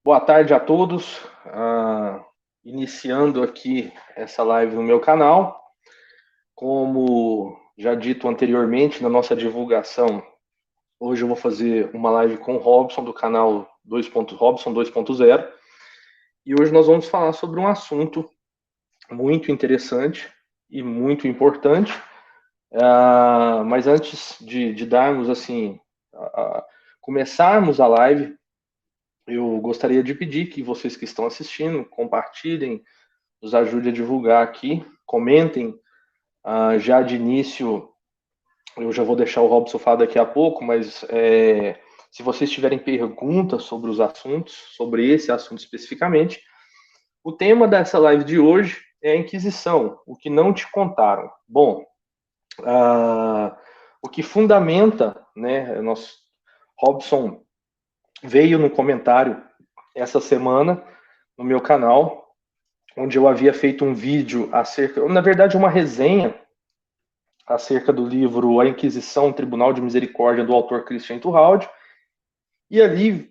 Boa tarde a todos. Iniciando aqui essa live no meu canal. Como já dito anteriormente na nossa divulgação, hoje eu vou fazer uma live com o Robson do canal Robson 2.0. E hoje nós vamos falar sobre um assunto muito interessante e muito importante. Mas antes de darmos assim, começarmos a live, eu gostaria de pedir que vocês que estão assistindo compartilhem, nos ajude a divulgar aqui, comentem. Já de início, eu já vou deixar o Robson falar daqui a pouco, mas se vocês tiverem perguntas sobre os assuntos, sobre esse assunto especificamente, o tema dessa live de hoje é a Inquisição, o que não te contaram. Bom, o que fundamenta, né, Robson veio no comentário essa semana no meu canal, onde eu havia feito um vídeo acerca, na verdade, uma resenha acerca do livro A Inquisição, Tribunal de Misericórdia, do autor Christian Turralde. E ali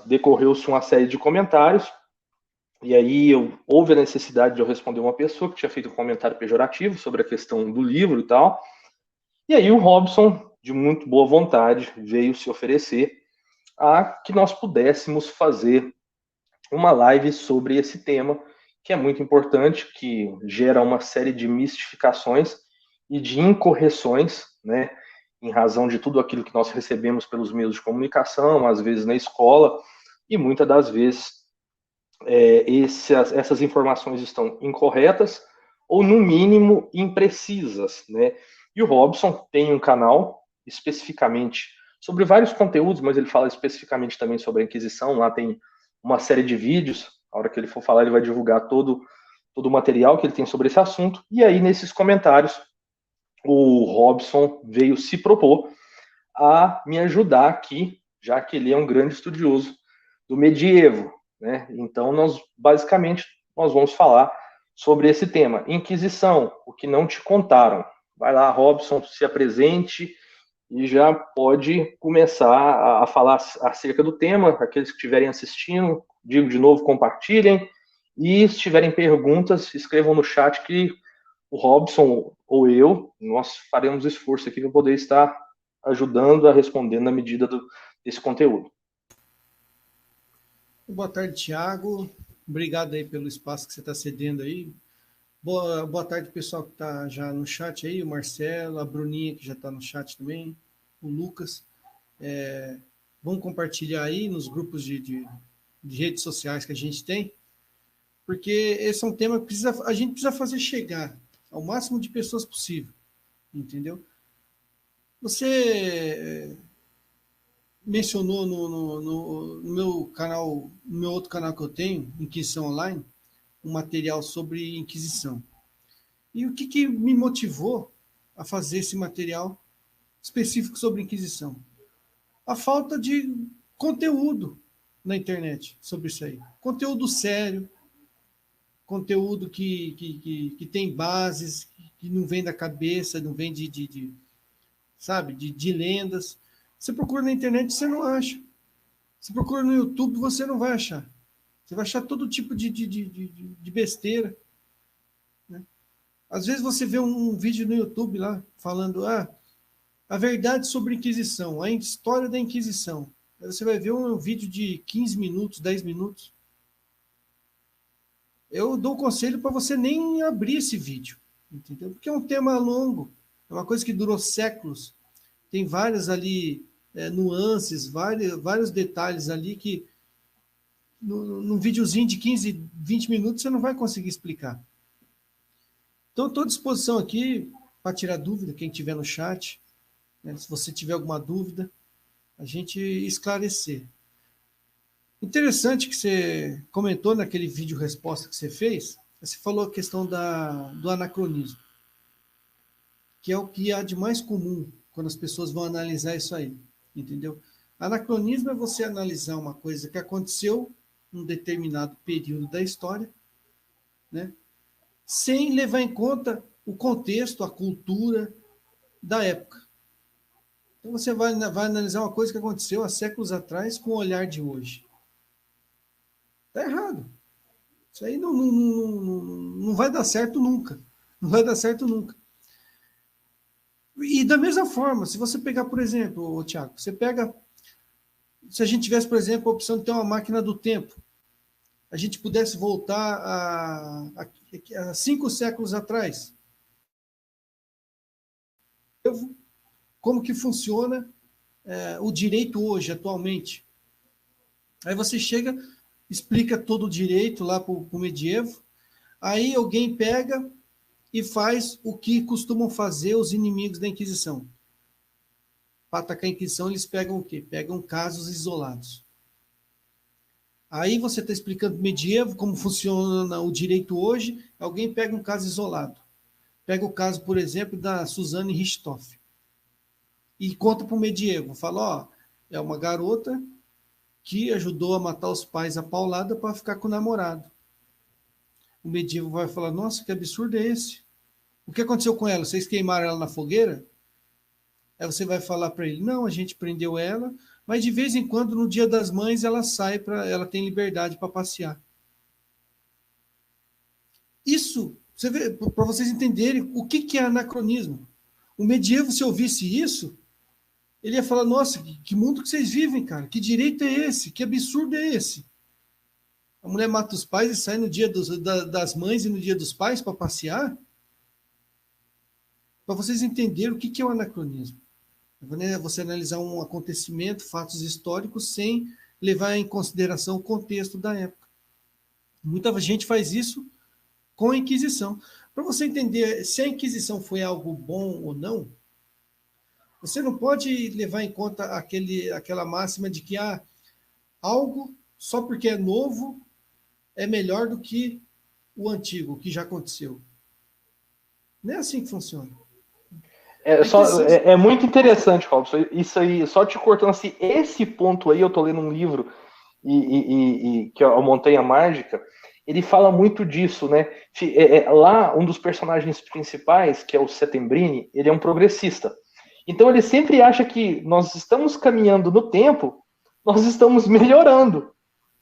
decorreu-se uma série de comentários, e aí houve a necessidade de eu responder uma pessoa que tinha feito um comentário pejorativo sobre a questão do livro e tal. E aí o Robson, de muito boa vontade, veio se oferecer a que nós pudéssemos fazer uma live sobre esse tema, que é muito importante, que gera uma série de mistificações e de incorreções, né, em razão de tudo aquilo que nós recebemos pelos meios de comunicação, às vezes na escola, e muitas das vezes essas informações estão incorretas ou, no mínimo, imprecisas, né? E o Robson tem um canal especificamente sobre vários conteúdos, mas ele fala especificamente também sobre a Inquisição. Lá tem uma série de vídeos. A hora que ele for falar, ele vai divulgar todo o material que ele tem sobre esse assunto. E aí, nesses comentários, o Robson veio se propor a me ajudar aqui, já que ele é um grande estudioso do medievo, né? Então, nós vamos falar sobre esse tema, Inquisição, o que não te contaram. Vai lá, Robson, se apresente e já pode começar a falar acerca do tema. Aqueles que estiverem assistindo, digo de novo, compartilhem. E se tiverem perguntas, escrevam no chat que o Robson ou eu, nós faremos esforço aqui para poder estar ajudando a responder na medida desse conteúdo. Boa tarde, Thiago. Obrigado aí pelo espaço que você está cedendo aí. Boa tarde, pessoal que está já no chat aí, o Marcelo, a Bruninha que já está no chat também, o Lucas. Vamos compartilhar aí nos grupos de redes sociais que a gente tem, porque esse é um tema que a gente precisa fazer chegar ao máximo de pessoas possível, entendeu? Você mencionou no meu canal, no meu outro canal que eu tenho, Inquisição Online, um material sobre Inquisição. E o que me motivou a fazer esse material específico sobre Inquisição? A falta de conteúdo na internet sobre isso aí. Conteúdo sério, conteúdo que tem bases, que não vem da cabeça, não vem sabe, de lendas. Você procura na internet, você não acha. Você procura no YouTube, você não vai achar. Você vai achar todo tipo de besteira. Né? Às vezes você vê um vídeo no YouTube lá falando a verdade sobre a Inquisição, a história da Inquisição. Aí você vai ver um vídeo de 15 minutos, 10 minutos. Eu dou conselho para você nem abrir esse vídeo, entendeu? Porque é um tema longo, é uma coisa que durou séculos. Tem várias ali nuances, vários detalhes ali que num videozinho de 15, 20 minutos você não vai conseguir explicar. Então, estou à disposição aqui para tirar dúvida, quem tiver no chat. Né? Se você tiver alguma dúvida, a gente esclarecer. Interessante que você comentou naquele vídeo resposta que você fez, você falou a questão do anacronismo, que é o que há de mais comum quando as pessoas vão analisar isso aí, entendeu? Anacronismo é você analisar uma coisa que aconteceu num determinado período da história, né? Sem levar em conta o contexto, a cultura da época. Então você vai analisar uma coisa que aconteceu há séculos atrás com o olhar de hoje. Está errado. Isso aí não vai dar certo nunca. Não vai dar certo nunca. E da mesma forma, se você pegar, por exemplo, Tiago, você pega. Se a gente tivesse, por exemplo, a opção de ter uma máquina do tempo, a gente pudesse voltar a 5 séculos atrás. Como que funciona o direito hoje, atualmente? Aí você chega, explica todo o direito lá para o medievo, aí alguém pega e faz o que costumam fazer os inimigos da Inquisição. Para atacar a Inquisição, eles pegam o quê? Pegam casos isolados. Aí você está explicando medievo, como funciona o direito hoje, alguém pega um caso isolado. Pega o caso, por exemplo, da Suzane Richthofen. E conta para o medievo. Fala, ó, é uma garota que ajudou a matar os pais a paulada para ficar com o namorado. O medievo vai falar, nossa, que absurdo é esse? O que aconteceu com ela? Vocês queimaram ela na fogueira? Aí você vai falar para ele, não, a gente prendeu ela, mas de vez em quando, no Dia das Mães, ela sai, ela tem liberdade para passear. Isso, para vocês entenderem o que é anacronismo. O medievo, se ouvisse isso, ele ia falar, nossa, que mundo que vocês vivem, cara? Que direito é esse? Que absurdo é esse? A mulher mata os pais e sai no Dia das Mães e no Dia dos Pais para passear? Para vocês entenderem o que é o anacronismo. Você analisar um acontecimento, fatos históricos, sem levar em consideração o contexto da época. Muita gente faz isso com a Inquisição. Para você entender se a Inquisição foi algo bom ou não, você não pode levar em conta aquela máxima de que algo, só porque é novo, é melhor do que o antigo, que já aconteceu. Não é assim que funciona. É muito interessante, Robson. Isso aí, só te cortando assim, esse ponto aí, eu tô lendo um livro que é a Montanha Mágica, ele fala muito disso, né? Lá, um dos personagens principais, que é o Setembrini, ele é um progressista. Então ele sempre acha que nós estamos caminhando no tempo, nós estamos melhorando.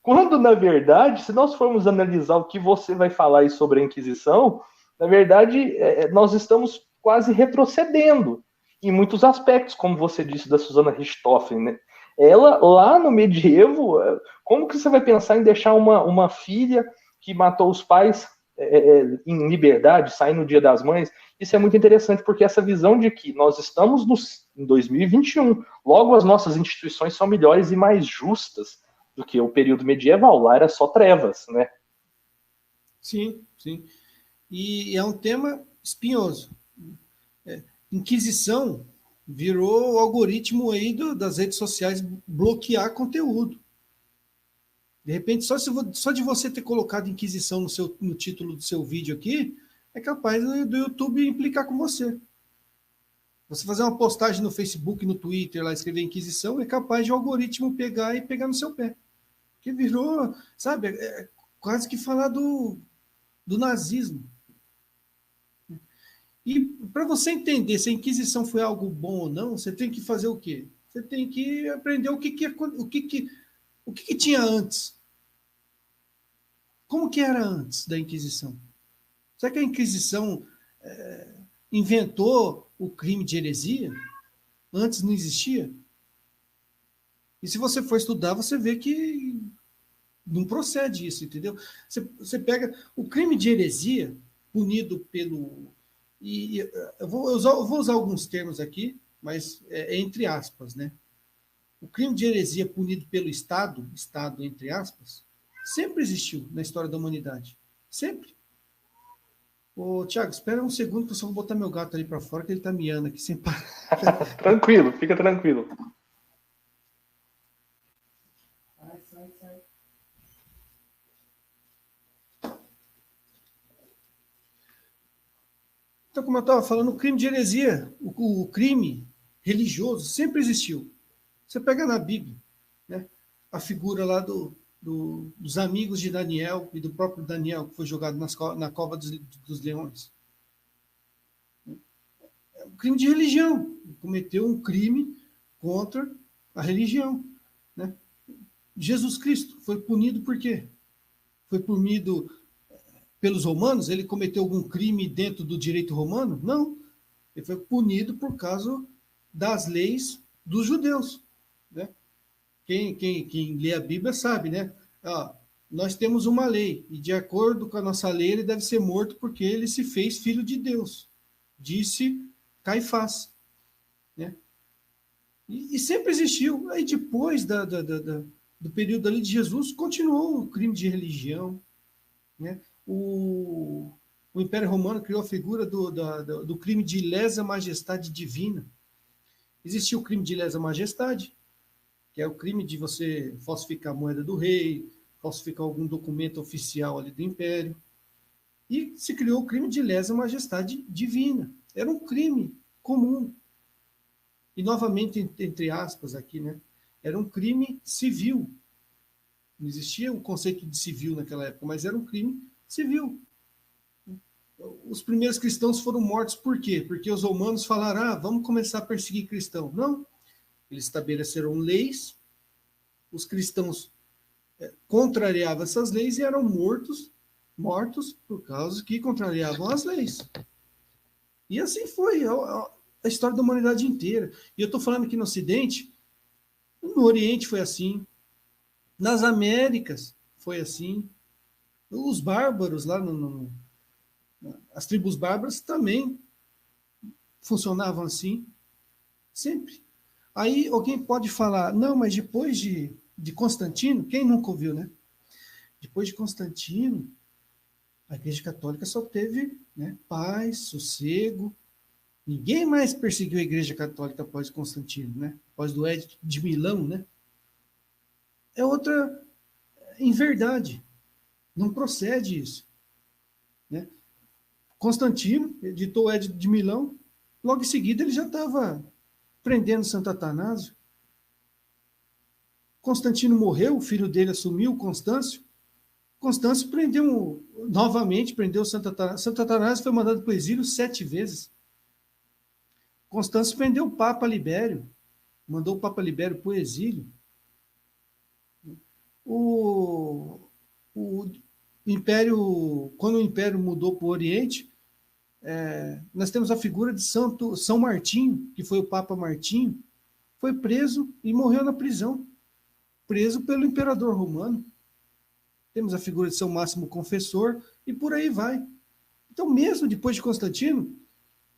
Quando, na verdade, se nós formos analisar o que você vai falar aí sobre a Inquisição, na verdade, nós estamos quase retrocedendo em muitos aspectos, como você disse da Suzana Richthofen, né? Ela, lá no medievo, como que você vai pensar em deixar uma filha que matou os pais em liberdade, sair no Dia das Mães? Isso é muito interessante, porque essa visão de que nós estamos em 2021, logo as nossas instituições são melhores e mais justas do que o período medieval, lá era só trevas, né? Sim, sim. E é um tema espinhoso. Inquisição virou o algoritmo aí das redes sociais bloquear conteúdo. De repente, só de você ter colocado Inquisição no título do seu vídeo aqui, é capaz do YouTube implicar com você. Você fazer uma postagem no Facebook, no Twitter, lá escrever Inquisição, é capaz de o algoritmo pegar e pegar no seu pé. Que virou, sabe, quase que falar do nazismo. E para você entender se a Inquisição foi algo bom ou não, você tem que fazer o quê? Você tem que aprender o que tinha antes. Como que era antes da Inquisição? Será que a Inquisição inventou o crime de heresia? Antes não existia? E se você for estudar, você vê que não procede isso, entendeu? Você pega o crime de heresia, punido pelo... eu vou usar alguns termos aqui, mas entre aspas, né? O crime de heresia punido pelo Estado entre aspas, sempre existiu na história da humanidade. Sempre. Ô, Tiago, espera um segundo que eu só vou botar meu gato ali para fora, que ele tá miando aqui sem parar. Tranquilo, fica tranquilo. Sai. Então, como eu estava falando, o crime de heresia, o crime religioso sempre existiu. Você pega na Bíblia, né, a figura lá dos amigos de Daniel e do próprio Daniel, que foi jogado na cova dos leões. É um crime de religião. Ele cometeu um crime contra a religião. Né? Jesus Cristo foi punido por quê? foi punido pelos romanos? Ele cometeu algum crime dentro do direito romano? Não. Ele foi punido por causa das leis dos judeus, né? Quem lê a Bíblia sabe, né? Ah, nós temos uma lei, e de acordo com a nossa lei, ele deve ser morto porque ele se fez filho de Deus, disse Caifás, né? E sempre existiu. Aí depois do período ali de Jesus, continuou o crime de religião, né? O Império Romano criou a figura do crime de lesa majestade divina. Existia o crime de lesa majestade, que é o crime de você falsificar a moeda do rei, falsificar algum documento oficial ali do império. E se criou o crime de lesa majestade divina. Era um crime comum. E, novamente, entre aspas aqui, né? Era um crime civil. Não existia o conceito de civil naquela época, mas era um crime civil. Os primeiros cristãos foram mortos por quê? Porque os romanos falaram, vamos começar a perseguir cristão. Não. Eles estabeleceram leis, os cristãos contrariavam essas leis e eram mortos por causa que contrariavam as leis. E assim foi a história da humanidade inteira. E eu estou falando aqui no Ocidente, no Oriente foi assim, nas Américas foi assim, os bárbaros lá, as tribos bárbaras também funcionavam assim, sempre. Aí alguém pode falar, não, mas depois de Constantino, quem nunca ouviu, né? Depois de Constantino, a Igreja Católica só teve, né, paz, sossego. Ninguém mais perseguiu a Igreja Católica após Constantino, né? Após do Edito de Milão, né? É outra inverdade. Não procede isso, né? Constantino editou o Edito de Milão, logo em seguida ele já estava prendendo Santo Atanásio. Constantino morreu, o filho dele assumiu, Constâncio. Constâncio prendeu Santo Atanásio. Santo Atanásio foi mandado para o exílio 7 vezes. Constâncio prendeu o Papa Libério, mandou o Papa Libério para o exílio. O Império, quando o Império mudou para o Oriente, nós temos a figura de São Martinho, que foi o Papa Martinho, foi preso e morreu na prisão, preso pelo Imperador Romano. Temos a figura de São Máximo Confessor e por aí vai. Então, mesmo depois de Constantino,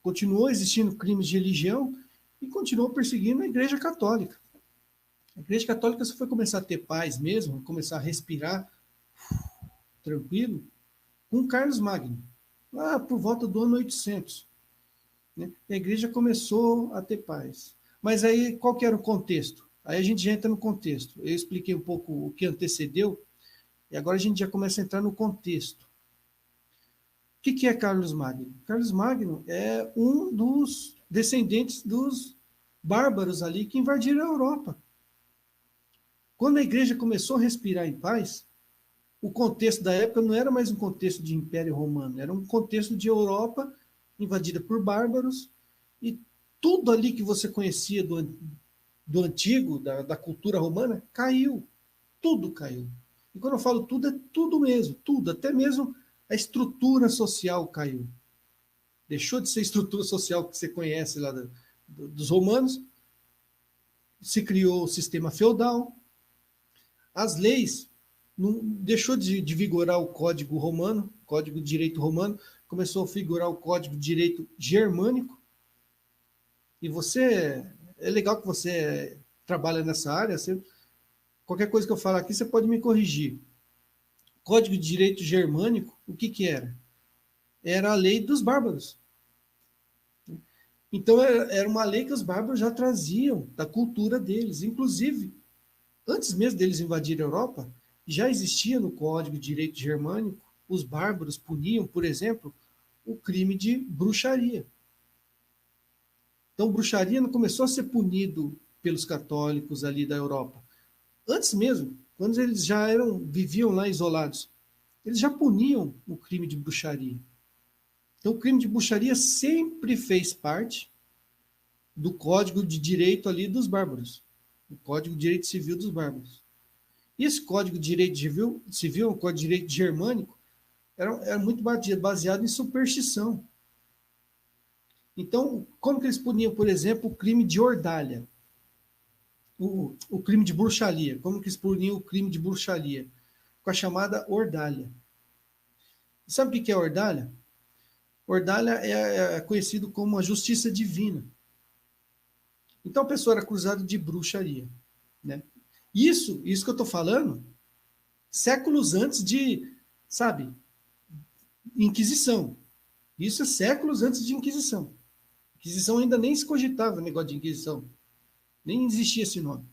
continuou existindo crimes de religião e continuou perseguindo a Igreja Católica. A Igreja Católica só foi começar a ter paz mesmo, começar a respirar tranquilo, com Carlos Magno, lá por volta do ano 800. Né? A Igreja começou a ter paz. Mas aí, qual que era o contexto? Aí a gente já entra no contexto. Eu expliquei um pouco o que antecedeu, e agora a gente já começa a entrar no contexto. O que é Carlos Magno? Carlos Magno é um dos descendentes dos bárbaros ali que invadiram a Europa. Quando a igreja começou a respirar em paz, o contexto da época não era mais um contexto de Império Romano, era um contexto de Europa invadida por bárbaros, e tudo ali que você conhecia do antigo, da cultura romana, caiu. Tudo caiu. E quando eu falo tudo, é tudo mesmo, tudo, até mesmo a estrutura social caiu. Deixou de ser a estrutura social que você conhece lá dos romanos, se criou o sistema feudal, as leis, não, deixou de vigorar o Código Romano, Código de Direito Romano, começou a figurar o Código de Direito Germânico, e é legal que você trabalha nessa área, qualquer coisa que eu falar aqui, você pode me corrigir. Código de Direito Germânico, o que era? Era a lei dos bárbaros. Então, era uma lei que os bárbaros já traziam da cultura deles. Inclusive, antes mesmo deles invadirem a Europa, já existia no Código de Direito Germânico, os bárbaros puniam, por exemplo, o crime de bruxaria. Então, bruxaria não começou a ser punido pelos católicos ali da Europa. Antes mesmo, quando eles viviam lá isolados, eles já puniam o crime de bruxaria. Então, o crime de bruxaria sempre fez parte do Código de Direito ali dos bárbaros, o Código de Direito Civil dos bárbaros. E esse Código de Direito Civil, o Código de Direito Germânico, era muito baseado em superstição. Então, como que eles puniam, por exemplo, o crime de ordalha? O crime de bruxaria. Como que eles puniam o crime de bruxaria? Com a chamada ordalha. E sabe o que é ordalha? Ordalha é conhecido como a justiça divina. Então a pessoa era acusada de bruxaria. Né? Isso que eu estou falando, séculos antes de, sabe, Inquisição. Isso é séculos antes de Inquisição. Inquisição ainda nem se cogitava, negócio de Inquisição. Nem existia esse nome.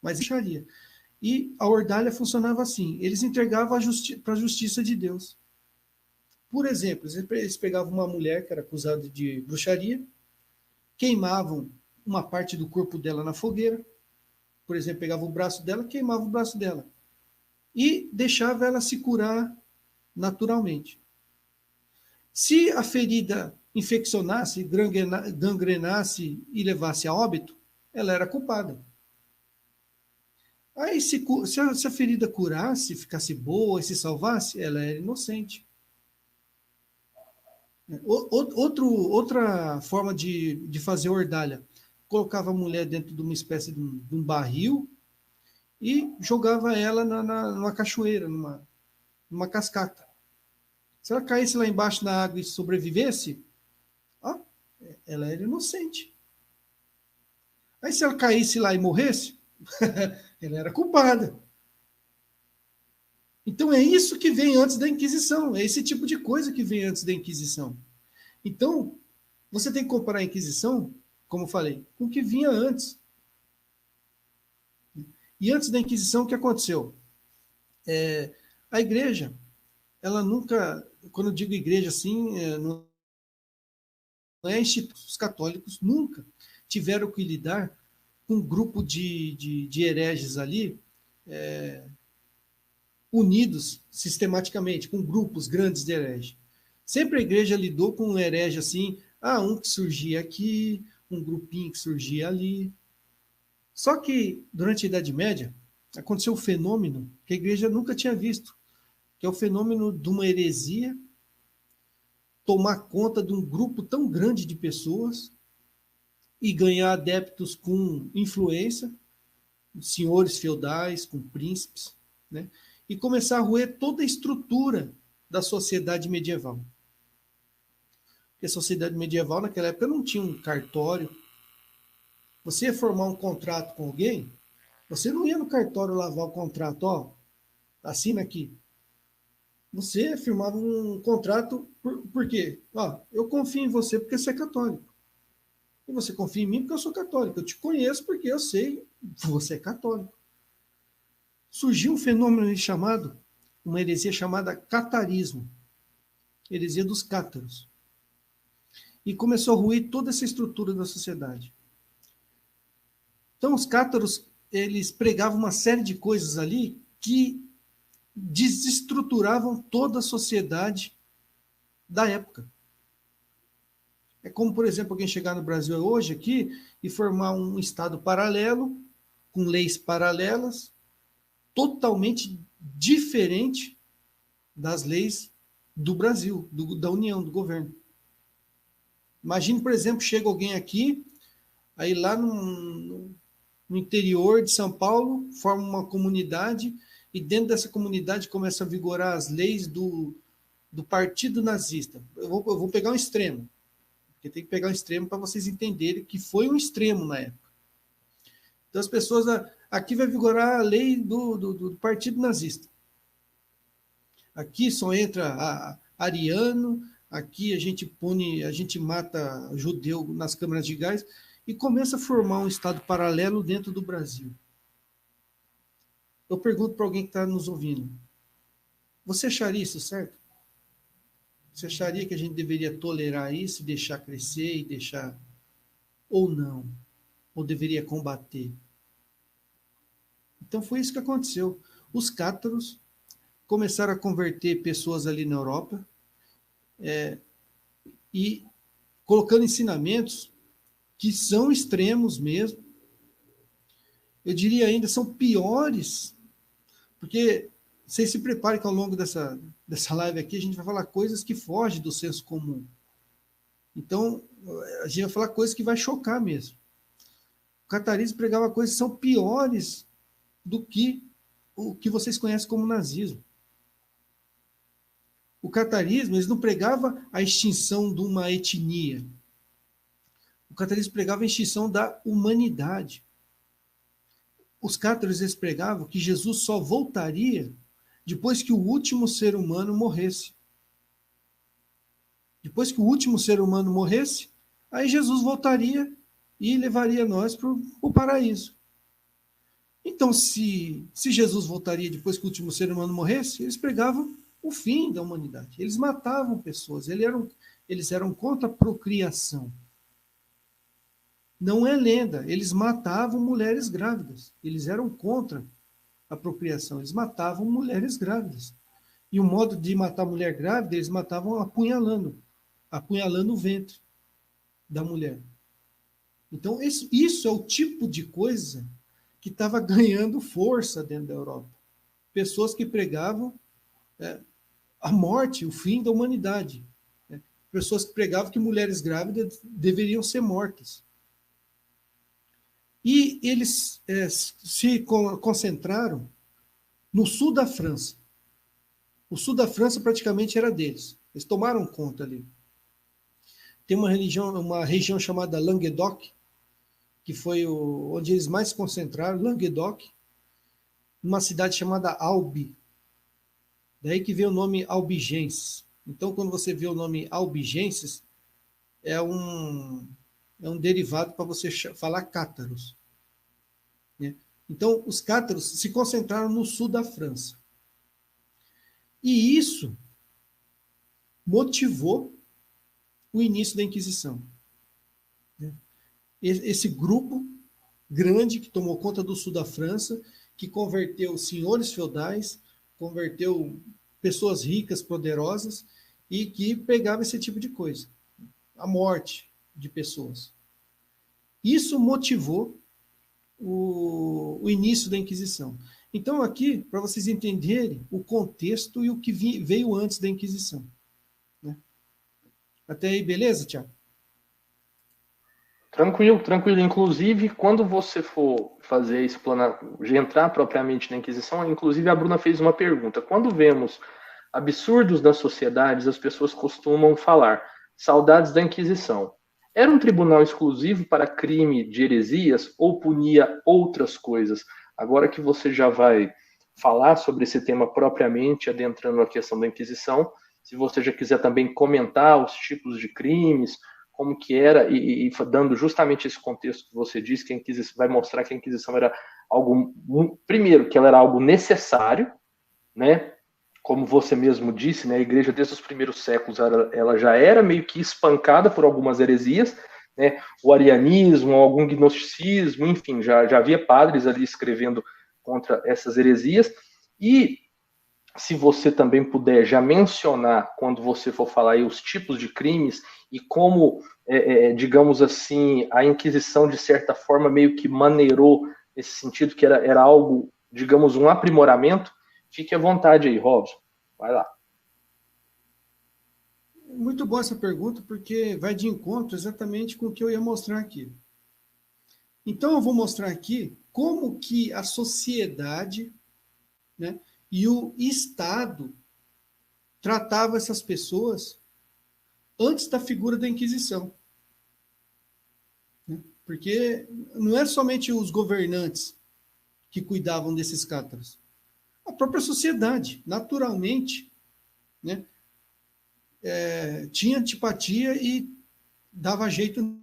Mas bruxaria. E a ordalha funcionava assim. Eles entregavam para a justiça de Deus. Por exemplo, eles pegavam uma mulher que era acusada de bruxaria, queimavam uma parte do corpo dela na fogueira, por exemplo, pegavam o braço dela, queimavam o braço dela, e deixava ela se curar naturalmente. Se a ferida infeccionasse, gangrenasse e levasse a óbito, ela era culpada. Aí, se a ferida curasse, ficasse boa e se salvasse, ela era inocente. Outra forma de fazer ordalha, colocava a mulher dentro de uma espécie de um barril e jogava ela numa cachoeira, numa cascata. Se ela caísse lá embaixo na água e sobrevivesse, ó, ela era inocente. Aí se ela caísse lá e morresse, ela era culpada. Então é isso que vem antes da Inquisição, é esse tipo de coisa que vem antes da Inquisição. Então, você tem que comparar a Inquisição, como eu falei, com o que vinha antes. E antes da Inquisição, o que aconteceu? A igreja, ela nunca, quando eu digo igreja assim, não é instituto, os católicos nunca tiveram que lidar com um grupo de hereges ali, unidos sistematicamente, com grupos grandes de hereges. Sempre a igreja lidou com um herege assim, um que surgia aqui, um grupinho que surgia ali. Só que, durante a Idade Média, aconteceu um fenômeno que a igreja nunca tinha visto, que é o fenômeno de uma heresia tomar conta de um grupo tão grande de pessoas e ganhar adeptos com influência, senhores feudais, com príncipes, né? E começar a roer toda a estrutura da sociedade medieval. Porque a sociedade medieval, naquela época, não tinha um cartório. Você ia formar um contrato com alguém, você não ia no cartório lavar o contrato, assina aqui. Você firmava um contrato, por quê? Eu confio em você porque você é católico. E você confia em mim porque eu sou católico. Eu te conheço porque eu sei que você é católico. Surgiu um fenômeno chamado, uma heresia chamada catarismo, heresia dos cátaros. E começou a ruir toda essa estrutura da sociedade. Então, os cátaros, eles pregavam uma série de coisas ali que desestruturavam toda a sociedade da época. É como, por exemplo, alguém chegar no Brasil hoje aqui e formar um estado paralelo, com leis paralelas, totalmente diferente das leis do Brasil, da União, do governo. Imagine, por exemplo, chega alguém aqui, aí lá no interior de São Paulo, forma uma comunidade e dentro dessa comunidade começa a vigorar as leis do partido nazista. Eu vou pegar um extremo, porque tem que pegar um extremo para vocês entenderem que foi um extremo na época. Então as pessoas, aqui vai vigorar a lei do partido nazista. Aqui só entra ariano, aqui a gente mata judeu nas câmaras de gás e começa a formar um estado paralelo dentro do Brasil. Eu pergunto para alguém que está nos ouvindo, você acharia isso certo? Você acharia que a gente deveria tolerar isso, deixar crescer e deixar, ou não? Ou deveria combater? Então foi isso que aconteceu. Os cátaros começaram a converter pessoas ali na Europa e colocando ensinamentos que são extremos mesmo eu diria ainda, são piores, porque vocês se preparem que ao longo dessa live aqui a gente vai falar coisas que fogem do senso comum. Então, a gente vai falar coisas que vai chocar mesmo. O catarismo pregava coisas que são piores do que o que vocês conhecem como nazismo. O catarismo, eles não pregava a extinção de uma etnia. O catarismo pregava a extinção da humanidade. Os cátaros, eles pregavam que Jesus só voltaria depois que o último ser humano morresse. Depois que o último ser humano morresse, aí Jesus voltaria e levaria nós para o paraíso. Então, se Jesus voltaria depois que o último ser humano morresse, eles pregavam o fim da humanidade. Eles matavam pessoas, eles eram contra a procriação. Não é lenda, eles matavam mulheres grávidas. Eles eram contra a procriação, eles matavam mulheres grávidas. E o modo de matar mulher grávida, eles matavam apunhalando o ventre da mulher. Então, isso é o tipo de coisa que estava ganhando força dentro da Europa. Pessoas que pregavam a morte, o fim da humanidade. Pessoas que pregavam que mulheres grávidas deveriam ser mortas. E eles se concentraram no sul da França. O sul da França praticamente era deles. Eles tomaram conta ali. Tem uma região chamada Languedoc, que foi onde eles mais se concentraram, Languedoc, numa cidade chamada Albi. Daí que veio o nome Albigenses. Então, quando você vê o nome Albigenses, é um derivado para você falar cátaros. Né? Então, os cátaros se concentraram no sul da França. E isso motivou o início da Inquisição. Esse grupo grande que tomou conta do sul da França, que converteu senhores feudais, converteu pessoas ricas, poderosas, e que pegava esse tipo de coisa. A morte de pessoas. Isso motivou o início da Inquisição. Então, aqui, para vocês entenderem o contexto e o que veio antes da Inquisição. Né? Até aí, beleza, Tiago? Tranquilo, tranquilo. Inclusive, quando você for fazer isso, de entrar propriamente na Inquisição, inclusive a Bruna fez uma pergunta. Quando vemos absurdos das sociedades, as pessoas costumam falar saudades da Inquisição. Era um tribunal exclusivo para crime de heresias ou punia outras coisas? Agora que você já vai falar sobre esse tema propriamente, adentrando a questão da Inquisição, se você já quiser também comentar os tipos de crimes, como que era, e dando justamente esse contexto que você disse, que a Inquisição vai mostrar que a Inquisição era algo, primeiro, que ela era algo necessário, né? Como você mesmo disse, né, a igreja desde os primeiros séculos ela já era meio que espancada por algumas heresias, né, o arianismo, algum gnosticismo, enfim, já havia padres ali escrevendo contra essas heresias. E se você também puder já mencionar, quando você for falar aí, os tipos de crimes e como, digamos assim, a Inquisição, de certa forma, meio que maneirou nesse sentido, que era algo, digamos, um aprimoramento. Fique à vontade aí, Robson. Vai lá. Muito boa essa pergunta, porque vai de encontro exatamente com o que eu ia mostrar aqui. Então, eu vou mostrar aqui como que a sociedade, né, e o Estado tratava essas pessoas antes da figura da Inquisição. Né? Porque não é somente os governantes que cuidavam desses cátaros. A própria sociedade, naturalmente, né, tinha antipatia e dava jeito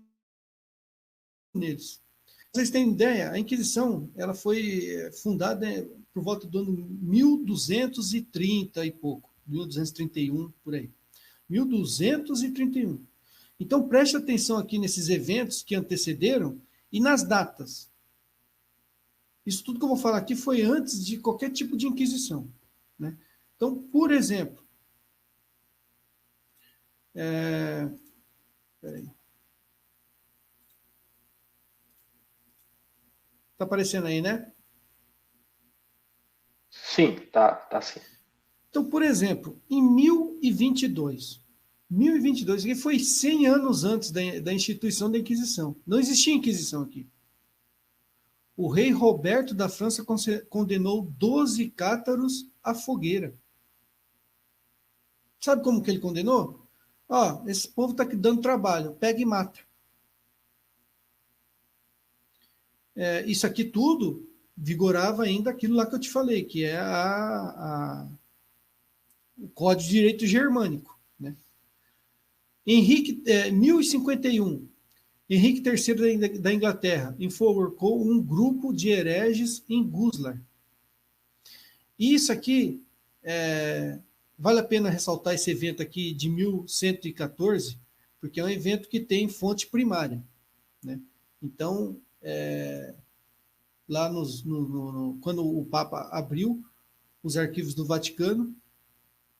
neles. Vocês têm ideia, a Inquisição ela foi fundada por volta do ano 1230 e pouco, 1231, por aí. 1231. Então, preste atenção aqui nesses eventos que antecederam e nas datas. Isso tudo que eu vou falar aqui foi antes de qualquer tipo de Inquisição. Né? Então, por exemplo, peraí. Tá aparecendo aí, né? Sim, tá sim. Então, por exemplo, em 1022, que foi 100 anos antes da instituição da Inquisição. Não existia Inquisição aqui. O rei Roberto da França condenou 12 cátaros à fogueira. Sabe como que ele condenou? Ó, esse povo está dando trabalho, pega e mata. Isso aqui tudo vigorava ainda aquilo lá que eu te falei, que é o Código de Direito Germânico. Né? 1051, Henrique III da Inglaterra enforcou um grupo de hereges em Guslar. E isso aqui, vale a pena ressaltar esse evento aqui de 1114, porque é um evento que tem fonte primária. Né? Então, lá quando o Papa abriu os arquivos do Vaticano,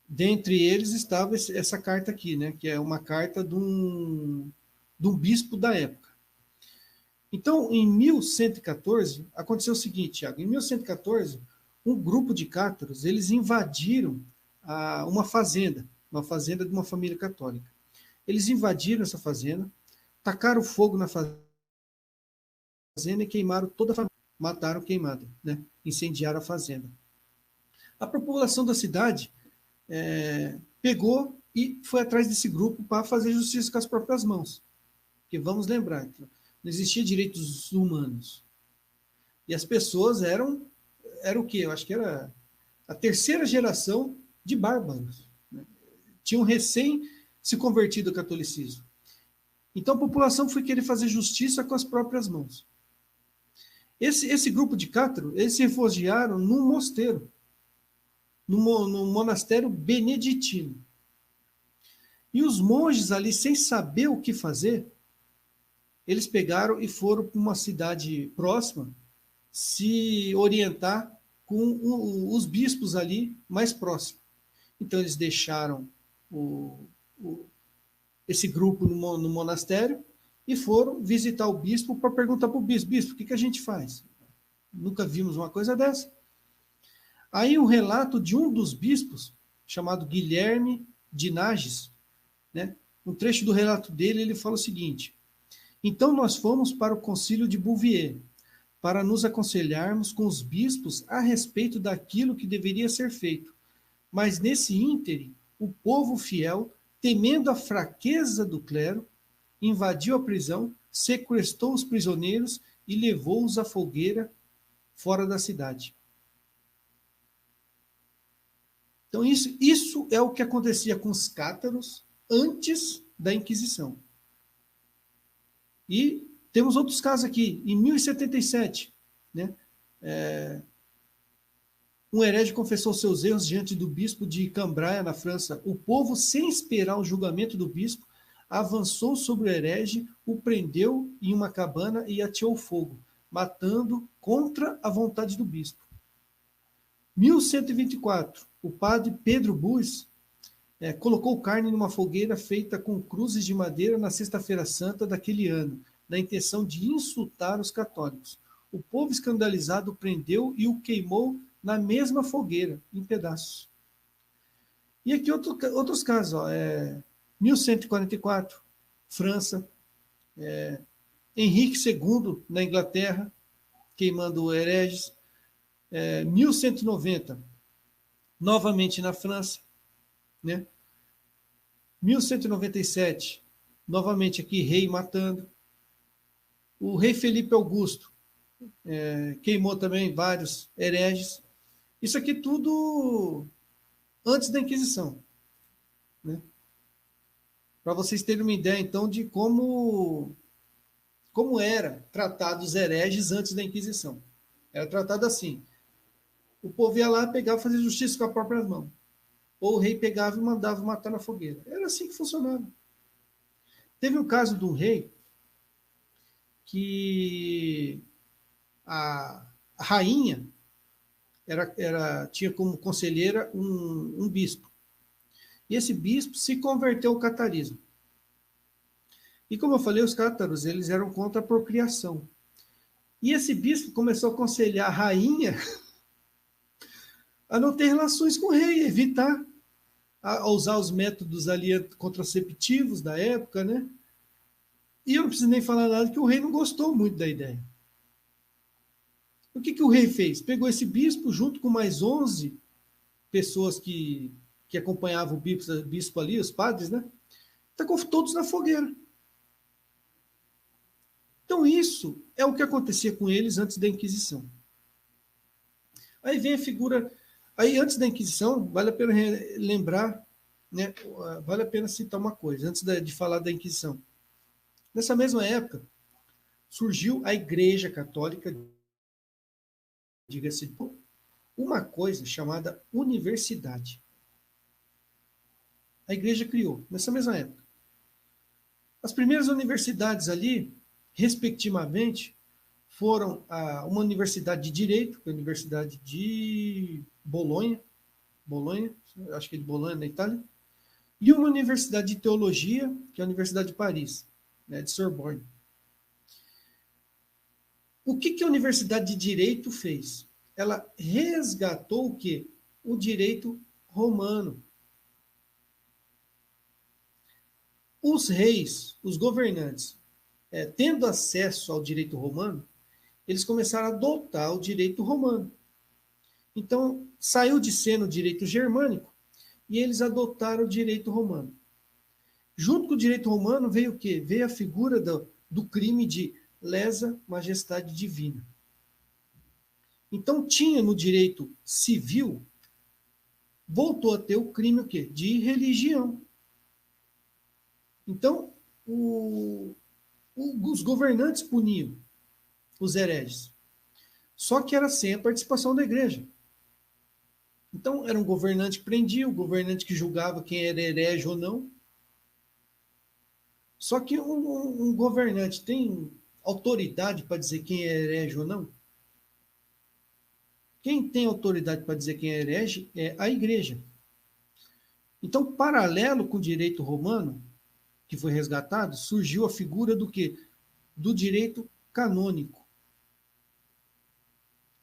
dentre eles estava essa carta aqui, né, que é uma carta de um bispo da época. Então, em 1114, aconteceu o seguinte, Thiago, em 1114, um grupo de cátaros, eles invadiram uma fazenda de uma família católica. Eles invadiram essa fazenda, tacaram fogo na fazenda e queimaram toda a família. Mataram queimada, né? Incendiaram a fazenda. A população da cidade pegou e foi atrás desse grupo para fazer justiça com as próprias mãos. Porque vamos lembrar, não existia direitos humanos. E as pessoas eram o quê? Eu acho que era a terceira geração de bárbaros. Né? Tinham recém se convertido ao catolicismo. Então a população foi querer fazer justiça com as próprias mãos. Esse grupo de cátaro, eles se refugiaram num mosteiro, no monastério beneditino. E os monges ali, sem saber o que fazer, eles pegaram e foram para uma cidade próxima se orientar com os bispos ali mais próximos. Então eles deixaram esse grupo no monastério e foram visitar o bispo para perguntar para o bispo, bispo, o que a gente faz? Nunca vimos uma coisa dessa. Aí o relato de um dos bispos, chamado Guilherme de Nages, né? Um trecho do relato dele, ele fala o seguinte: então nós fomos para o concílio de Bouvier, para nos aconselharmos com os bispos a respeito daquilo que deveria ser feito. Mas nesse ínterim, o povo fiel, temendo a fraqueza do clero, invadiu a prisão, sequestrou os prisioneiros e levou-os à fogueira fora da cidade. Então isso é o que acontecia com os cátaros antes da Inquisição. E temos outros casos aqui. Em 1077, né, um herege confessou seus erros diante do bispo de Cambrai, na França. O povo, sem esperar o julgamento do bispo, avançou sobre o herege, o prendeu em uma cabana e ateou fogo, matando contra a vontade do bispo. 1124, o padre Pedro Bus colocou carne numa fogueira feita com cruzes de madeira na Sexta-feira Santa daquele ano, na intenção de insultar os católicos. O povo escandalizado o prendeu e o queimou na mesma fogueira, em pedaços. E aqui outros casos. 1144, França. Henrique II, na Inglaterra, queimando hereges. 1190, novamente na França. Né? 1197, novamente aqui, rei matando. O rei Felipe Augusto queimou também vários hereges. Isso aqui tudo antes da Inquisição. Né? Para vocês terem uma ideia, então, de como era tratado os hereges antes da Inquisição. Era tratado assim. O povo ia lá, pegava e fazia justiça com as próprias mãos. Ou o rei pegava e mandava matar na fogueira. Era assim que funcionava. Teve um caso de um rei que a rainha tinha como conselheira um bispo. E esse bispo se converteu ao catarismo. E como eu falei, os cátaros eles eram contra a procriação. E esse bispo começou a aconselhar a rainha a não ter relações com o rei, evitar a usar os métodos ali contraceptivos da época, né? E eu não preciso nem falar nada que o rei não gostou muito da ideia. O que o rei fez? Pegou esse bispo junto com mais 11 pessoas que acompanhavam o bispo ali, os padres, né? Tacou todos na fogueira. Então isso é o que acontecia com eles antes da Inquisição. Aí vem a figura... Aí antes da Inquisição, vale a pena lembrar, né? Vale a pena citar uma coisa, antes de falar da Inquisição. Nessa mesma época, surgiu a Igreja Católica, diga-se, uma coisa chamada universidade. A igreja criou, nessa mesma época. As primeiras universidades ali, respectivamente, foram uma universidade de Direito, que é a Universidade de Bolonha, acho que é de Bolonha, na Itália, e uma universidade de Teologia, que é a Universidade de Paris, né, de Sorbonne. O que a Universidade de Direito fez? Ela resgatou o quê? O direito romano. Os reis, os governantes, tendo acesso ao direito romano, eles começaram a adotar o direito romano. Então, saiu de cena o direito germânico e eles adotaram o direito romano. Junto com o direito romano veio o quê? Veio a figura do crime de lesa majestade divina. Então, tinha no direito civil, voltou a ter o crime o quê? De religião. Então, os governantes puniam os hereges. Só que era sem a participação da igreja. Então, era um governante que prendia, um governante que julgava quem era herege ou não. Só que um governante tem autoridade para dizer quem é herege ou não? Quem tem autoridade para dizer quem é herege é a igreja. Então, paralelo com o direito romano, que foi resgatado, surgiu a figura do quê? Do direito canônico.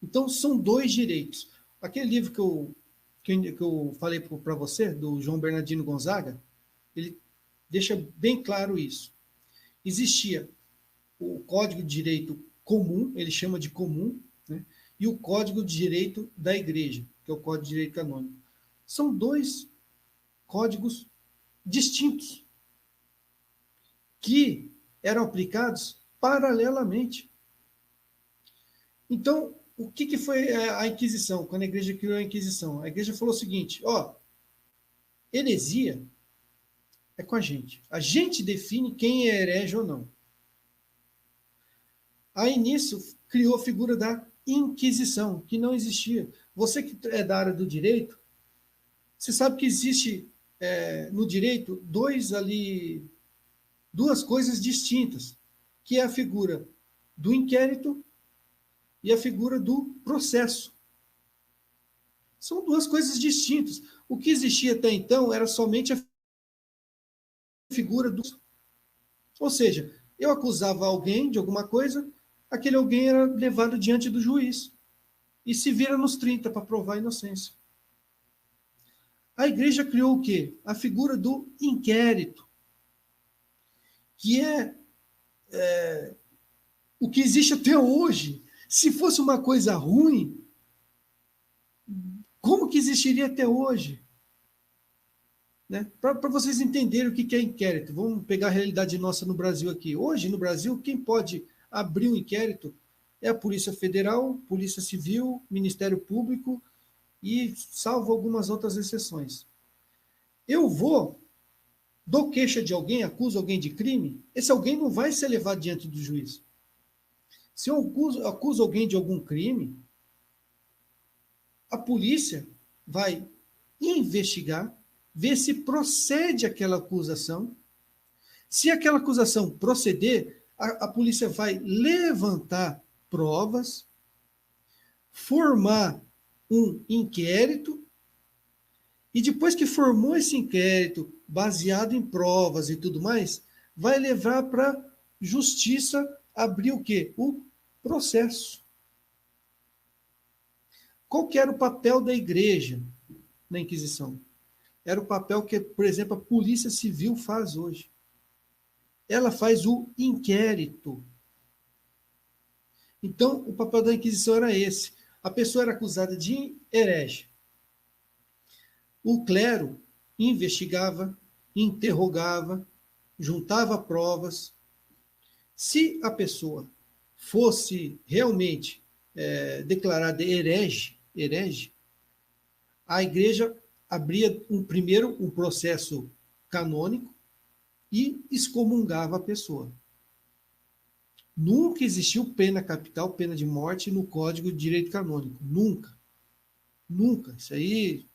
Então, são dois direitos. Aquele livro que eu falei para você, do João Bernardino Gonzaga, ele deixa bem claro isso. Existia o Código de Direito Comum, ele chama de comum, né? E o Código de Direito da Igreja, que é o Código de Direito Canônico. São dois códigos distintos que eram aplicados paralelamente. Então, o que foi a Inquisição, quando a igreja criou a Inquisição? A igreja falou o seguinte, heresia é com a gente. A gente define quem é herege ou não. Aí, nisso, criou a figura da Inquisição, que não existia. Você que é da área do direito, você sabe que existe no direito duas coisas distintas, que é a figura do inquérito e a figura do processo. São duas coisas distintas. O que existia até então era somente a figura do... Ou seja, eu acusava alguém de alguma coisa, aquele alguém era levado diante do juiz e se vira nos 30 para provar a inocência. A igreja criou o quê? A figura do inquérito, que é o que existe até hoje. Se fosse uma coisa ruim, como que existiria até hoje? Né? Para vocês entenderem o que é inquérito, vamos pegar a realidade nossa no Brasil aqui. Hoje, no Brasil, quem pode abrir um inquérito é a Polícia Federal, Polícia Civil, Ministério Público e salvo algumas outras exceções. Eu dou queixa de alguém, acuso alguém de crime, esse alguém não vai ser levado diante do juiz. Se eu acuso alguém de algum crime, a polícia vai investigar, ver se procede aquela acusação. Se aquela acusação proceder, a polícia vai levantar provas, formar um inquérito, e depois que formou esse inquérito, baseado em provas e tudo mais, vai levar para a justiça abrir o quê? O processo. Qual que era o papel da igreja na Inquisição? Era o papel que, por exemplo, a Polícia Civil faz hoje. Ela faz o inquérito. Então, o papel da Inquisição era esse. A pessoa era acusada de herege. O clero investigava, interrogava, juntava provas. Se a pessoa fosse realmente declarada herege, a igreja abria primeiro um processo canônico e excomungava a pessoa. Nunca existiu pena capital, pena de morte no Código de Direito Canônico. Nunca. Nunca. Isso aí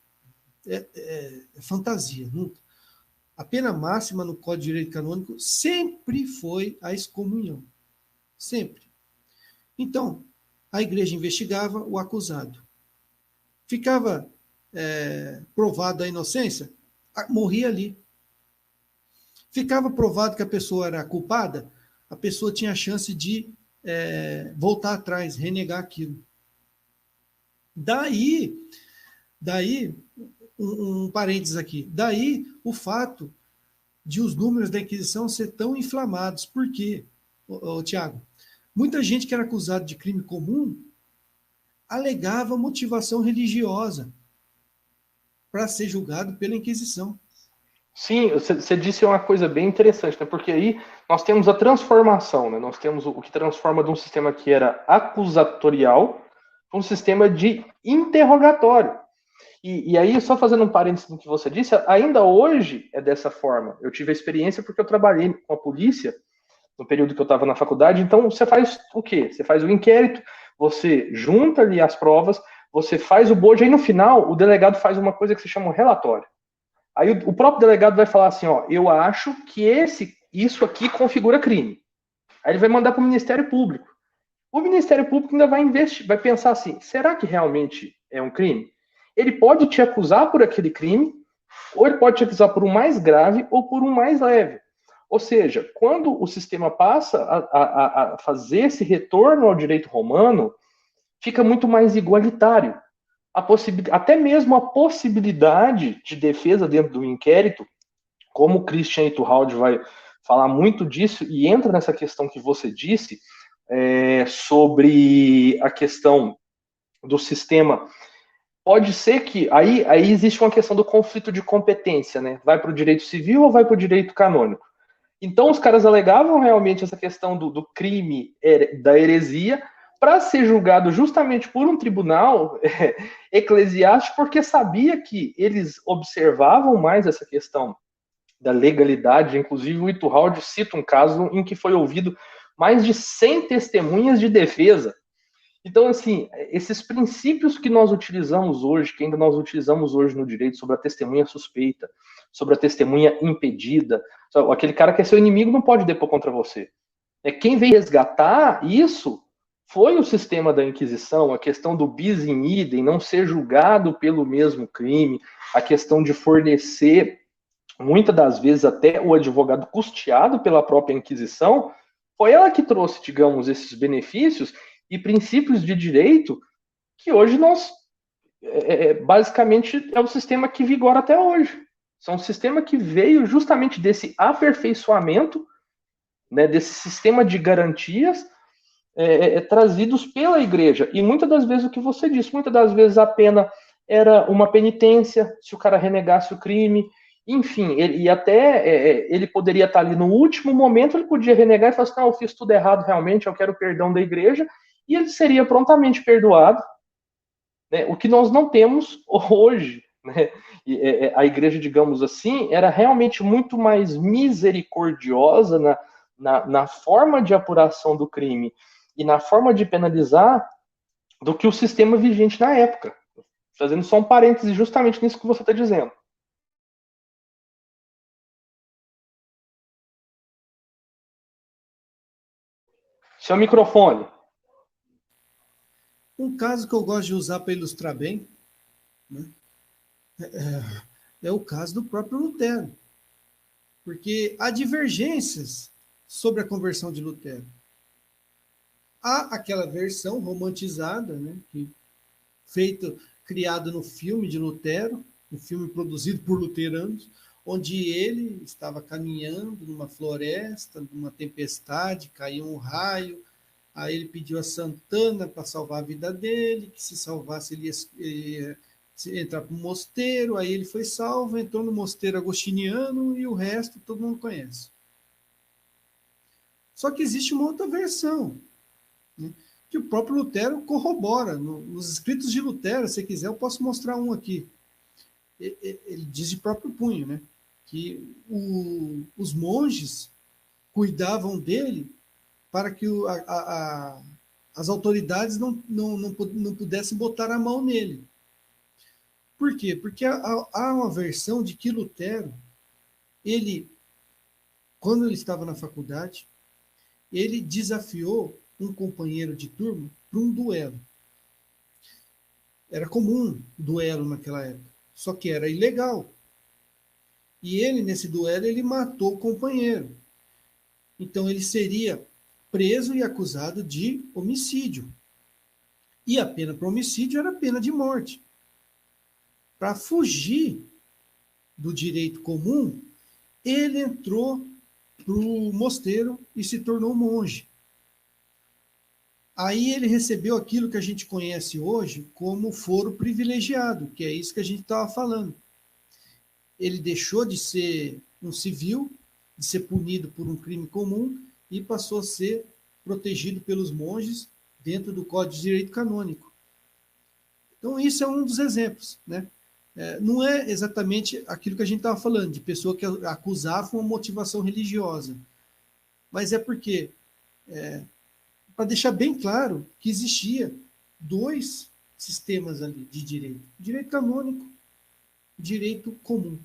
é fantasia. Nunca. A pena máxima no Código de Direito Canônico sempre foi a excomunhão. Sempre. Então, a igreja investigava o acusado. Ficava provado a inocência, morria ali. Ficava provado que a pessoa era culpada, a pessoa tinha a chance de voltar atrás, renegar aquilo. Daí um parênteses aqui, daí o fato de os números da Inquisição ser tão inflamados. Por quê, Tiago? Muita gente que era acusada de crime comum alegava motivação religiosa para ser julgado pela Inquisição. Sim, você disse uma coisa bem interessante, né? Porque aí nós temos a transformação, né? Nós temos o que transforma de um sistema que era acusatorial para um sistema de interrogatório. E aí, só fazendo um parênteses no que você disse, ainda hoje é dessa forma. Eu tive a experiência porque eu trabalhei com a polícia no período que eu estava na faculdade. Então, você faz o quê? Você faz o inquérito, você junta ali as provas, você faz o bojo, aí no final o delegado faz uma coisa que se chama um relatório. Aí o próprio delegado vai falar assim, ó, eu acho que isso aqui configura crime. Aí ele vai mandar para o Ministério Público. O Ministério Público ainda vai investir, vai pensar assim, será que realmente é um crime? Ele pode te acusar por aquele crime, ou ele pode te acusar por um mais grave ou por um mais leve. Ou seja, quando o sistema passa a fazer esse retorno ao direito romano, fica muito mais igualitário. Até mesmo a possibilidade de defesa dentro do inquérito, como o Christian Iturralde vai falar muito disso, e entra nessa questão que você disse, sobre a questão do sistema. Pode ser que aí existe uma questão do conflito de competência, né? Vai para o direito civil ou vai para o direito canônico? Então os caras alegavam realmente essa questão do crime da heresia para ser julgado justamente por um tribunal eclesiástico, porque sabia que eles observavam mais essa questão da legalidade. Inclusive o Iturralde cita um caso em que foi ouvido mais de 100 testemunhas de defesa. Então, assim, esses princípios que nós utilizamos hoje, que ainda nós utilizamos hoje no direito, sobre a testemunha suspeita, sobre a testemunha impedida, aquele cara que é seu inimigo não pode depor contra você. Quem veio resgatar isso foi o sistema da Inquisição, a questão do bis in idem, não ser julgado pelo mesmo crime, a questão de fornecer, muitas das vezes até o advogado custeado pela própria Inquisição, foi ela que trouxe, digamos, esses benefícios e princípios de direito que hoje nós, basicamente, é o sistema que vigora até hoje. São um sistema que veio justamente desse aperfeiçoamento, né, desse sistema de garantias trazidos pela igreja. E muitas das vezes o que você disse, muitas das vezes a pena era uma penitência, se o cara renegasse o crime, enfim, ele poderia estar ali no último momento, ele podia renegar e falar assim, não, eu fiz tudo errado realmente, eu quero perdão da igreja, e ele seria prontamente perdoado, né? O que nós não temos hoje, né? A igreja, digamos assim, era realmente muito mais misericordiosa na forma de apuração do crime e na forma de penalizar do que o sistema vigente na época. Fazendo só um parêntese justamente nisso que você está dizendo. Seu microfone. Um caso que eu gosto de usar para ilustrar bem, né, é o caso do próprio Lutero. Porque há divergências sobre a conversão de Lutero. Há aquela versão romantizada, né, criado no filme de Lutero, um filme produzido por luteranos, onde ele estava caminhando numa floresta, numa tempestade, caiu um raio, aí ele pediu a Santana para salvar a vida dele, que se salvasse ele ia entrar para um mosteiro, aí ele foi salvo, entrou no mosteiro agostiniano e o resto todo mundo conhece. Só que existe uma outra versão, né, que o próprio Lutero corrobora. Nos escritos de Lutero, se quiser, eu posso mostrar um aqui. Ele diz de próprio punho, né, que os monges cuidavam dele para que as autoridades não pudessem botar a mão nele. Por quê? Porque há uma versão de que Lutero, quando ele estava na faculdade, ele desafiou um companheiro de turma para um duelo. Era comum duelo naquela época, só que era ilegal. E ele, nesse duelo, ele matou o companheiro. Então ele seria preso e acusado de homicídio. E a pena para homicídio era a pena de morte. Para fugir do direito comum, ele entrou para o mosteiro e se tornou monge. Aí ele recebeu aquilo que a gente conhece hoje como foro privilegiado, que é isso que a gente estava falando. Ele deixou de ser um civil, de ser punido por um crime comum, e passou a ser protegido pelos monges dentro do Código de Direito Canônico. Então, isso é um dos exemplos, né? Não é exatamente aquilo que a gente estava falando, de pessoa que acusava uma motivação religiosa, mas é porque, para deixar bem claro que existia dois sistemas ali de direito: direito canônico, direito comum.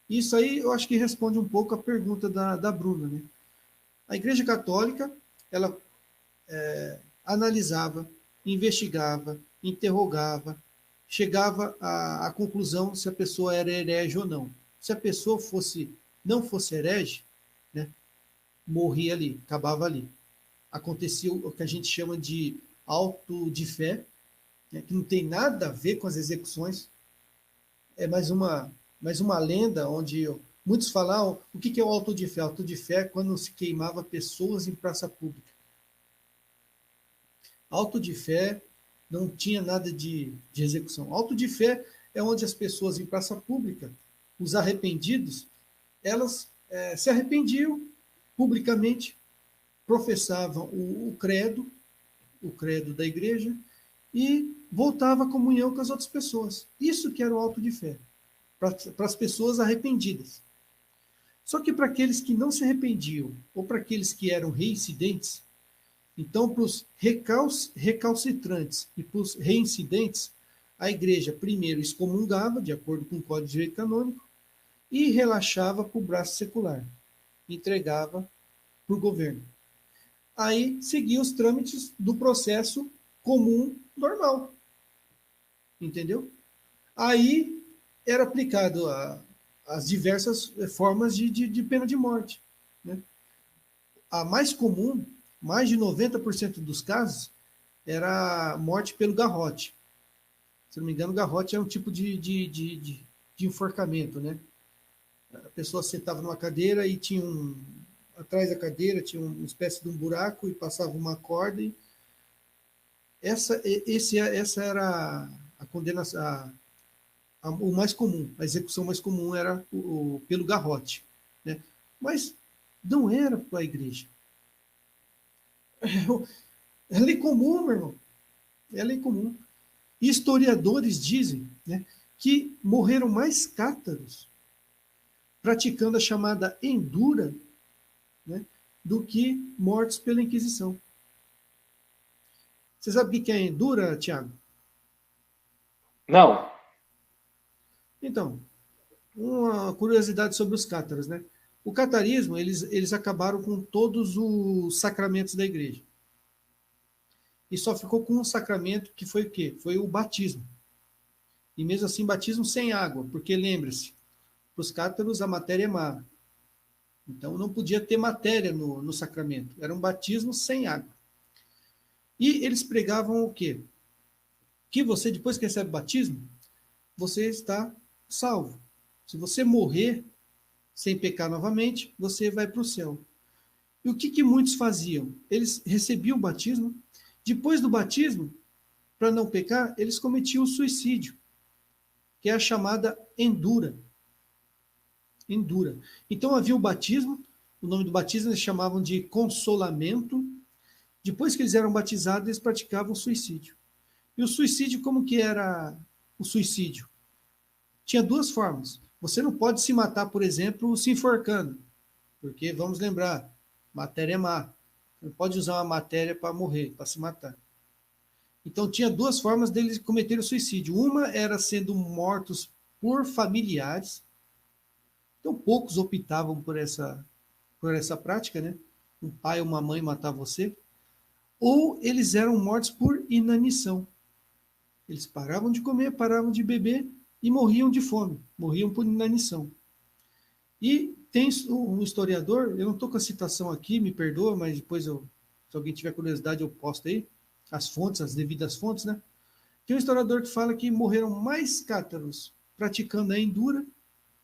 Isso aí eu acho que responde um pouco a pergunta da Bruna, né? A Igreja Católica, ela analisava, investigava, interrogava, chegava à conclusão se a pessoa era herege ou não. Se a pessoa não fosse herege, né, morria ali, acabava ali. Acontecia o que a gente chama de auto de fé, né, que não tem nada a ver com as execuções. É mais uma lenda onde muitos falam o que é o auto de fé. Auto de fé é quando se queimava pessoas em praça pública. Auto de fé não tinha nada de execução. Auto de fé é onde as pessoas em praça pública, os arrependidos, elas se arrependiam publicamente, professavam o credo da igreja, e voltava à comunhão com as outras pessoas. Isso que era o auto de fé, para as pessoas arrependidas. Só que para aqueles que não se arrependiam, ou para aqueles que eram reincidentes, então, para os recalcitrantes e para os reincidentes, a igreja primeiro excomungava, de acordo com o Código de Direito Canônico, e relaxava para o braço secular, entregava para o governo. Aí seguia os trâmites do processo comum normal. Entendeu? Aí era aplicado as diversas formas de pena de morte, né? A mais comum, mais de 90% dos casos, era morte pelo garrote. Se não me engano, o garrote é um tipo de enforcamento, né? A pessoa sentava numa cadeira e tinha atrás da cadeira tinha uma espécie de um buraco e passava uma corda. E essa era a condenação, o mais comum, a execução mais comum era pelo garrote, né? Mas não era para a igreja. É lei comum, meu irmão. É lei comum. Historiadores dizem, né, que morreram mais cátaros praticando a chamada endura, né, do que mortos pela Inquisição. Você sabe o que é endura, Tiago? Não. Então, uma curiosidade sobre os cátaros, né? O catarismo, eles acabaram com todos os sacramentos da igreja. E só ficou com um sacramento que foi o quê? Foi o batismo. E mesmo assim, batismo sem água, porque lembre-se, para os cátaros a matéria é má. Então não podia ter matéria no sacramento. Era um batismo sem água. E eles pregavam o quê? Que você, depois que recebe o batismo, você está salvo. Se você morrer sem pecar novamente, você vai para o céu. E o que muitos faziam? Eles recebiam o batismo, depois do batismo, para não pecar, eles cometiam o suicídio, que é a chamada endura. Endura. Então havia o batismo, o nome do batismo eles chamavam de consolamento. Depois que eles eram batizados, eles praticavam o suicídio. E o suicídio, como que era o suicídio? Tinha duas formas. Você não pode se matar, por exemplo, se enforcando, porque, vamos lembrar, matéria é má. Você não pode usar uma matéria para morrer, para se matar. Então, tinha duas formas deles cometerem o suicídio. Uma era sendo mortos por familiares. Então, poucos optavam por essa prática, né? Um pai ou uma mãe matar você. Ou eles eram mortos por inanição. Eles paravam de comer, paravam de beber e morriam de fome, morriam por inanição. E tem um historiador, eu não estou com a citação aqui, me perdoa, mas depois, se alguém tiver curiosidade, eu posto aí, as fontes, as devidas fontes, né? Tem um historiador que fala que morreram mais cátaros praticando a endura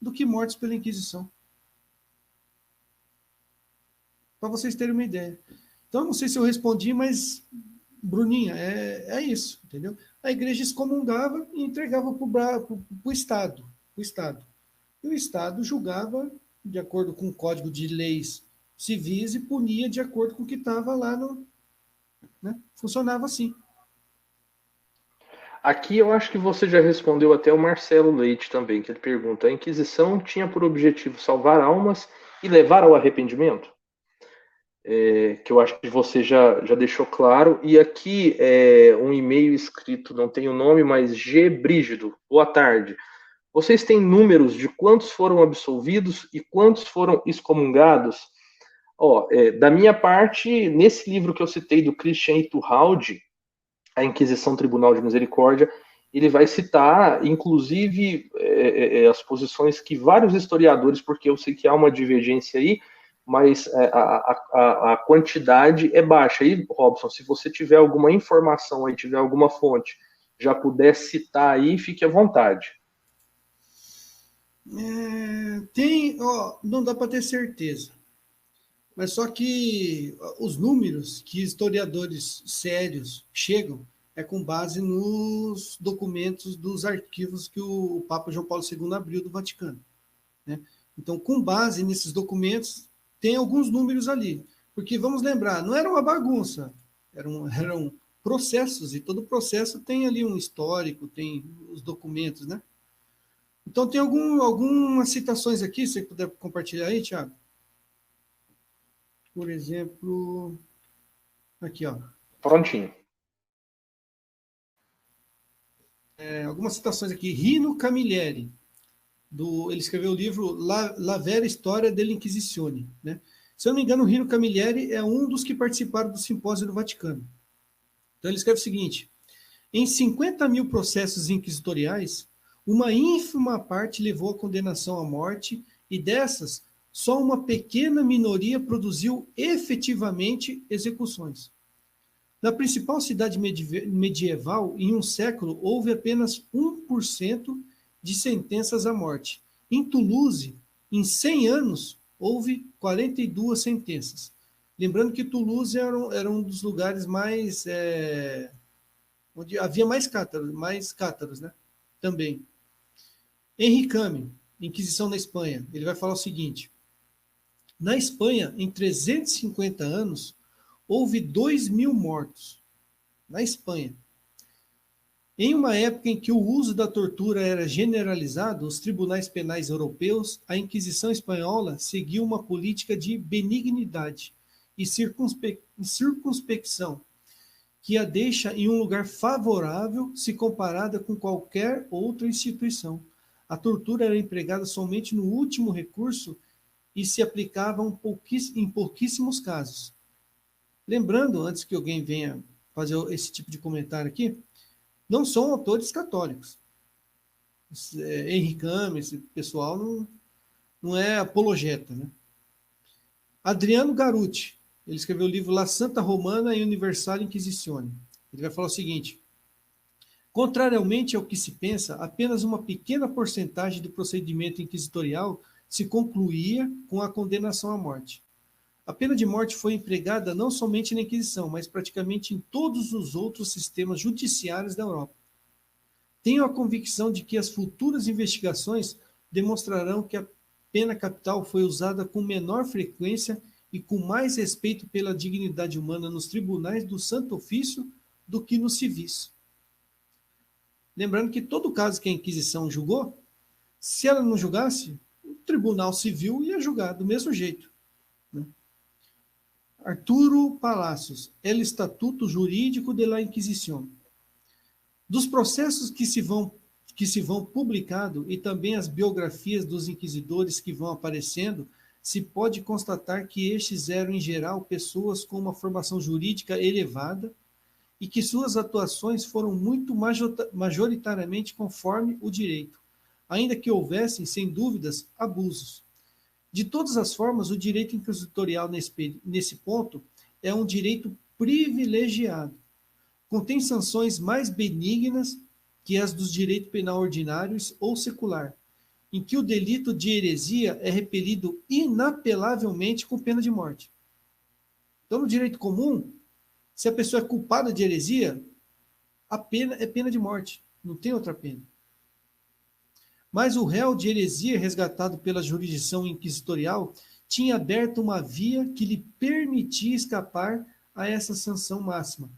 do que mortos pela Inquisição. Para vocês terem uma ideia. Então, não sei se eu respondi, mas, Bruninha, é isso, entendeu? A igreja excomungava e entregava para o Estado. O Estado. E o Estado julgava de acordo com o Código de Leis Civis e punia de acordo com o que estava lá no. Né? Funcionava assim. Aqui eu acho que você já respondeu até o Marcelo Leite também, que ele pergunta: a Inquisição tinha por objetivo salvar almas e levar ao arrependimento? Que eu acho que você já deixou claro. E aqui um e-mail escrito, não tem o nome, mas G. Brígido. Boa tarde. Vocês têm números de quantos foram absolvidos e quantos foram excomungados? Da minha parte, nesse livro que eu citei do Christian Iturralde, A Inquisição Tribunal de Misericórdia, ele vai citar, inclusive, as posições que vários historiadores, porque eu sei que há uma divergência aí, mas a quantidade é baixa. Aí, Robson, se você tiver alguma informação aí, tiver alguma fonte, já puder citar aí, fique à vontade. Não dá para ter certeza. Mas só que os números que historiadores sérios chegam é com base nos documentos dos arquivos que o Papa João Paulo II abriu do Vaticano. Né? Então, com base nesses documentos, tem alguns números ali. Porque, vamos lembrar, não era uma bagunça, eram processos, e todo processo tem ali um histórico, tem os documentos, né? Então, tem algumas citações aqui, se você puder compartilhar aí, Thiago. Por exemplo, aqui, ó. Prontinho. Algumas citações aqui. Rino Camilleri, ele escreveu o livro La Vera Storia dell'Inquisizione. Né? Se eu não me engano, o Rino Camilleri é um dos que participaram do simpósio do Vaticano. Então ele escreve o seguinte: em 50 mil processos inquisitoriais, uma ínfima parte levou à condenação à morte, e dessas, só uma pequena minoria produziu efetivamente execuções. Na principal cidade medieval, em um século, houve apenas 1% de sentenças à morte. Em Toulouse, em 100 anos, houve 42 sentenças. Lembrando que Toulouse era um dos lugares mais... onde havia mais cátaros, né? Também. Henri Came, Inquisição na Espanha, ele vai falar o seguinte: na Espanha, em 350 anos, houve 2.000 mortos. Na Espanha. Em uma época em que o uso da tortura era generalizado, os tribunais penais europeus, a Inquisição espanhola seguiu uma política de benignidade e circunspecção, que a deixa em um lugar favorável se comparada com qualquer outra instituição. A tortura era empregada somente no último recurso e se aplicava em pouquíssimos casos. Lembrando, antes que alguém venha fazer esse tipo de comentário aqui, não são autores católicos. Henri Came, esse pessoal não é apologeta. Né? Adriano Garuti, Ele escreveu o livro La Santa Romana e Universal Inquisitione. Ele vai falar o seguinte: contrariamente ao que se pensa, apenas uma pequena porcentagem do procedimento inquisitorial se concluía com a condenação à morte. A pena de morte foi empregada não somente na Inquisição, mas praticamente em todos os outros sistemas judiciários da Europa. Tenho a convicção de que as futuras investigações demonstrarão que a pena capital foi usada com menor frequência e com mais respeito pela dignidade humana nos tribunais do Santo Ofício do que nos civis. Lembrando que todo caso que a Inquisição julgou, se ela não julgasse, o Tribunal Civil ia julgar do mesmo jeito. Né? Arturo Palacios, El Estatuto Jurídico de la Inquisición. Dos processos que se vão publicado e também as biografias dos inquisidores que vão aparecendo, se pode constatar que estes eram, em geral, pessoas com uma formação jurídica elevada e que suas atuações foram muito majoritariamente conforme o direito, ainda que houvessem, sem dúvidas, abusos. De todas as formas, o direito inquisitorial nesse ponto é um direito privilegiado. Contém sanções mais benignas que as dos direitos penal ordinários ou secular, em que o delito de heresia é repelido inapelavelmente com pena de morte. Então, no direito comum, se a pessoa é culpada de heresia, a pena é pena de morte, não tem outra pena. Mas o réu de heresia resgatado pela jurisdição inquisitorial tinha aberto uma via que lhe permitia escapar a essa sanção máxima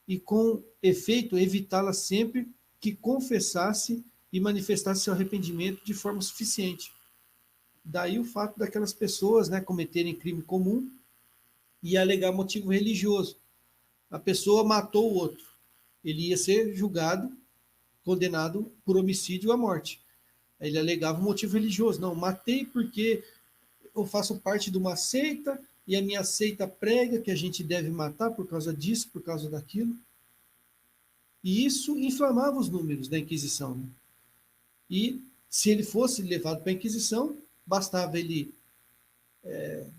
e, com efeito, evitá-la sempre que confessasse e manifestasse seu arrependimento de forma suficiente. Daí o fato daquelas pessoas, né, cometerem crime comum e alegar motivo religioso. A pessoa matou o outro. Ele ia ser julgado, condenado por homicídio à morte. Ele alegava um motivo religioso. Não, matei porque eu faço parte de uma seita e a minha seita prega que a gente deve matar por causa disso, por causa daquilo. E isso inflamava os números da Inquisição. Né? E se ele fosse levado para a Inquisição, bastava ele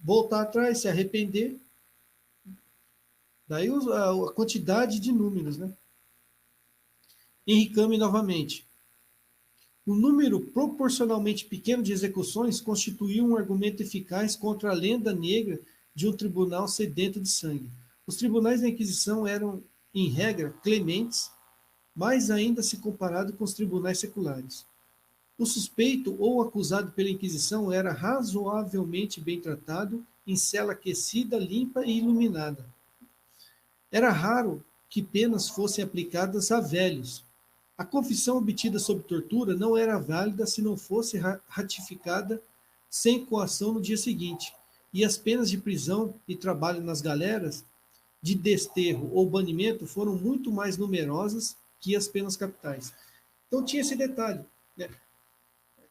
voltar atrás, se arrepender. Daí a quantidade de números. Né? Henricame novamente. O número proporcionalmente pequeno de execuções constituía um argumento eficaz contra a lenda negra de um tribunal sedento de sangue. Os tribunais da Inquisição eram, em regra, clementes, mais ainda se comparado com os tribunais seculares. O suspeito ou acusado pela Inquisição era razoavelmente bem tratado, em cela aquecida, limpa e iluminada. Era raro que penas fossem aplicadas a velhos. A confissão obtida sob tortura não era válida se não fosse ratificada sem coação no dia seguinte, e as penas de prisão e trabalho nas galeras, de desterro ou banimento, foram muito mais numerosas que as penas capitais. Então tinha esse detalhe. Né?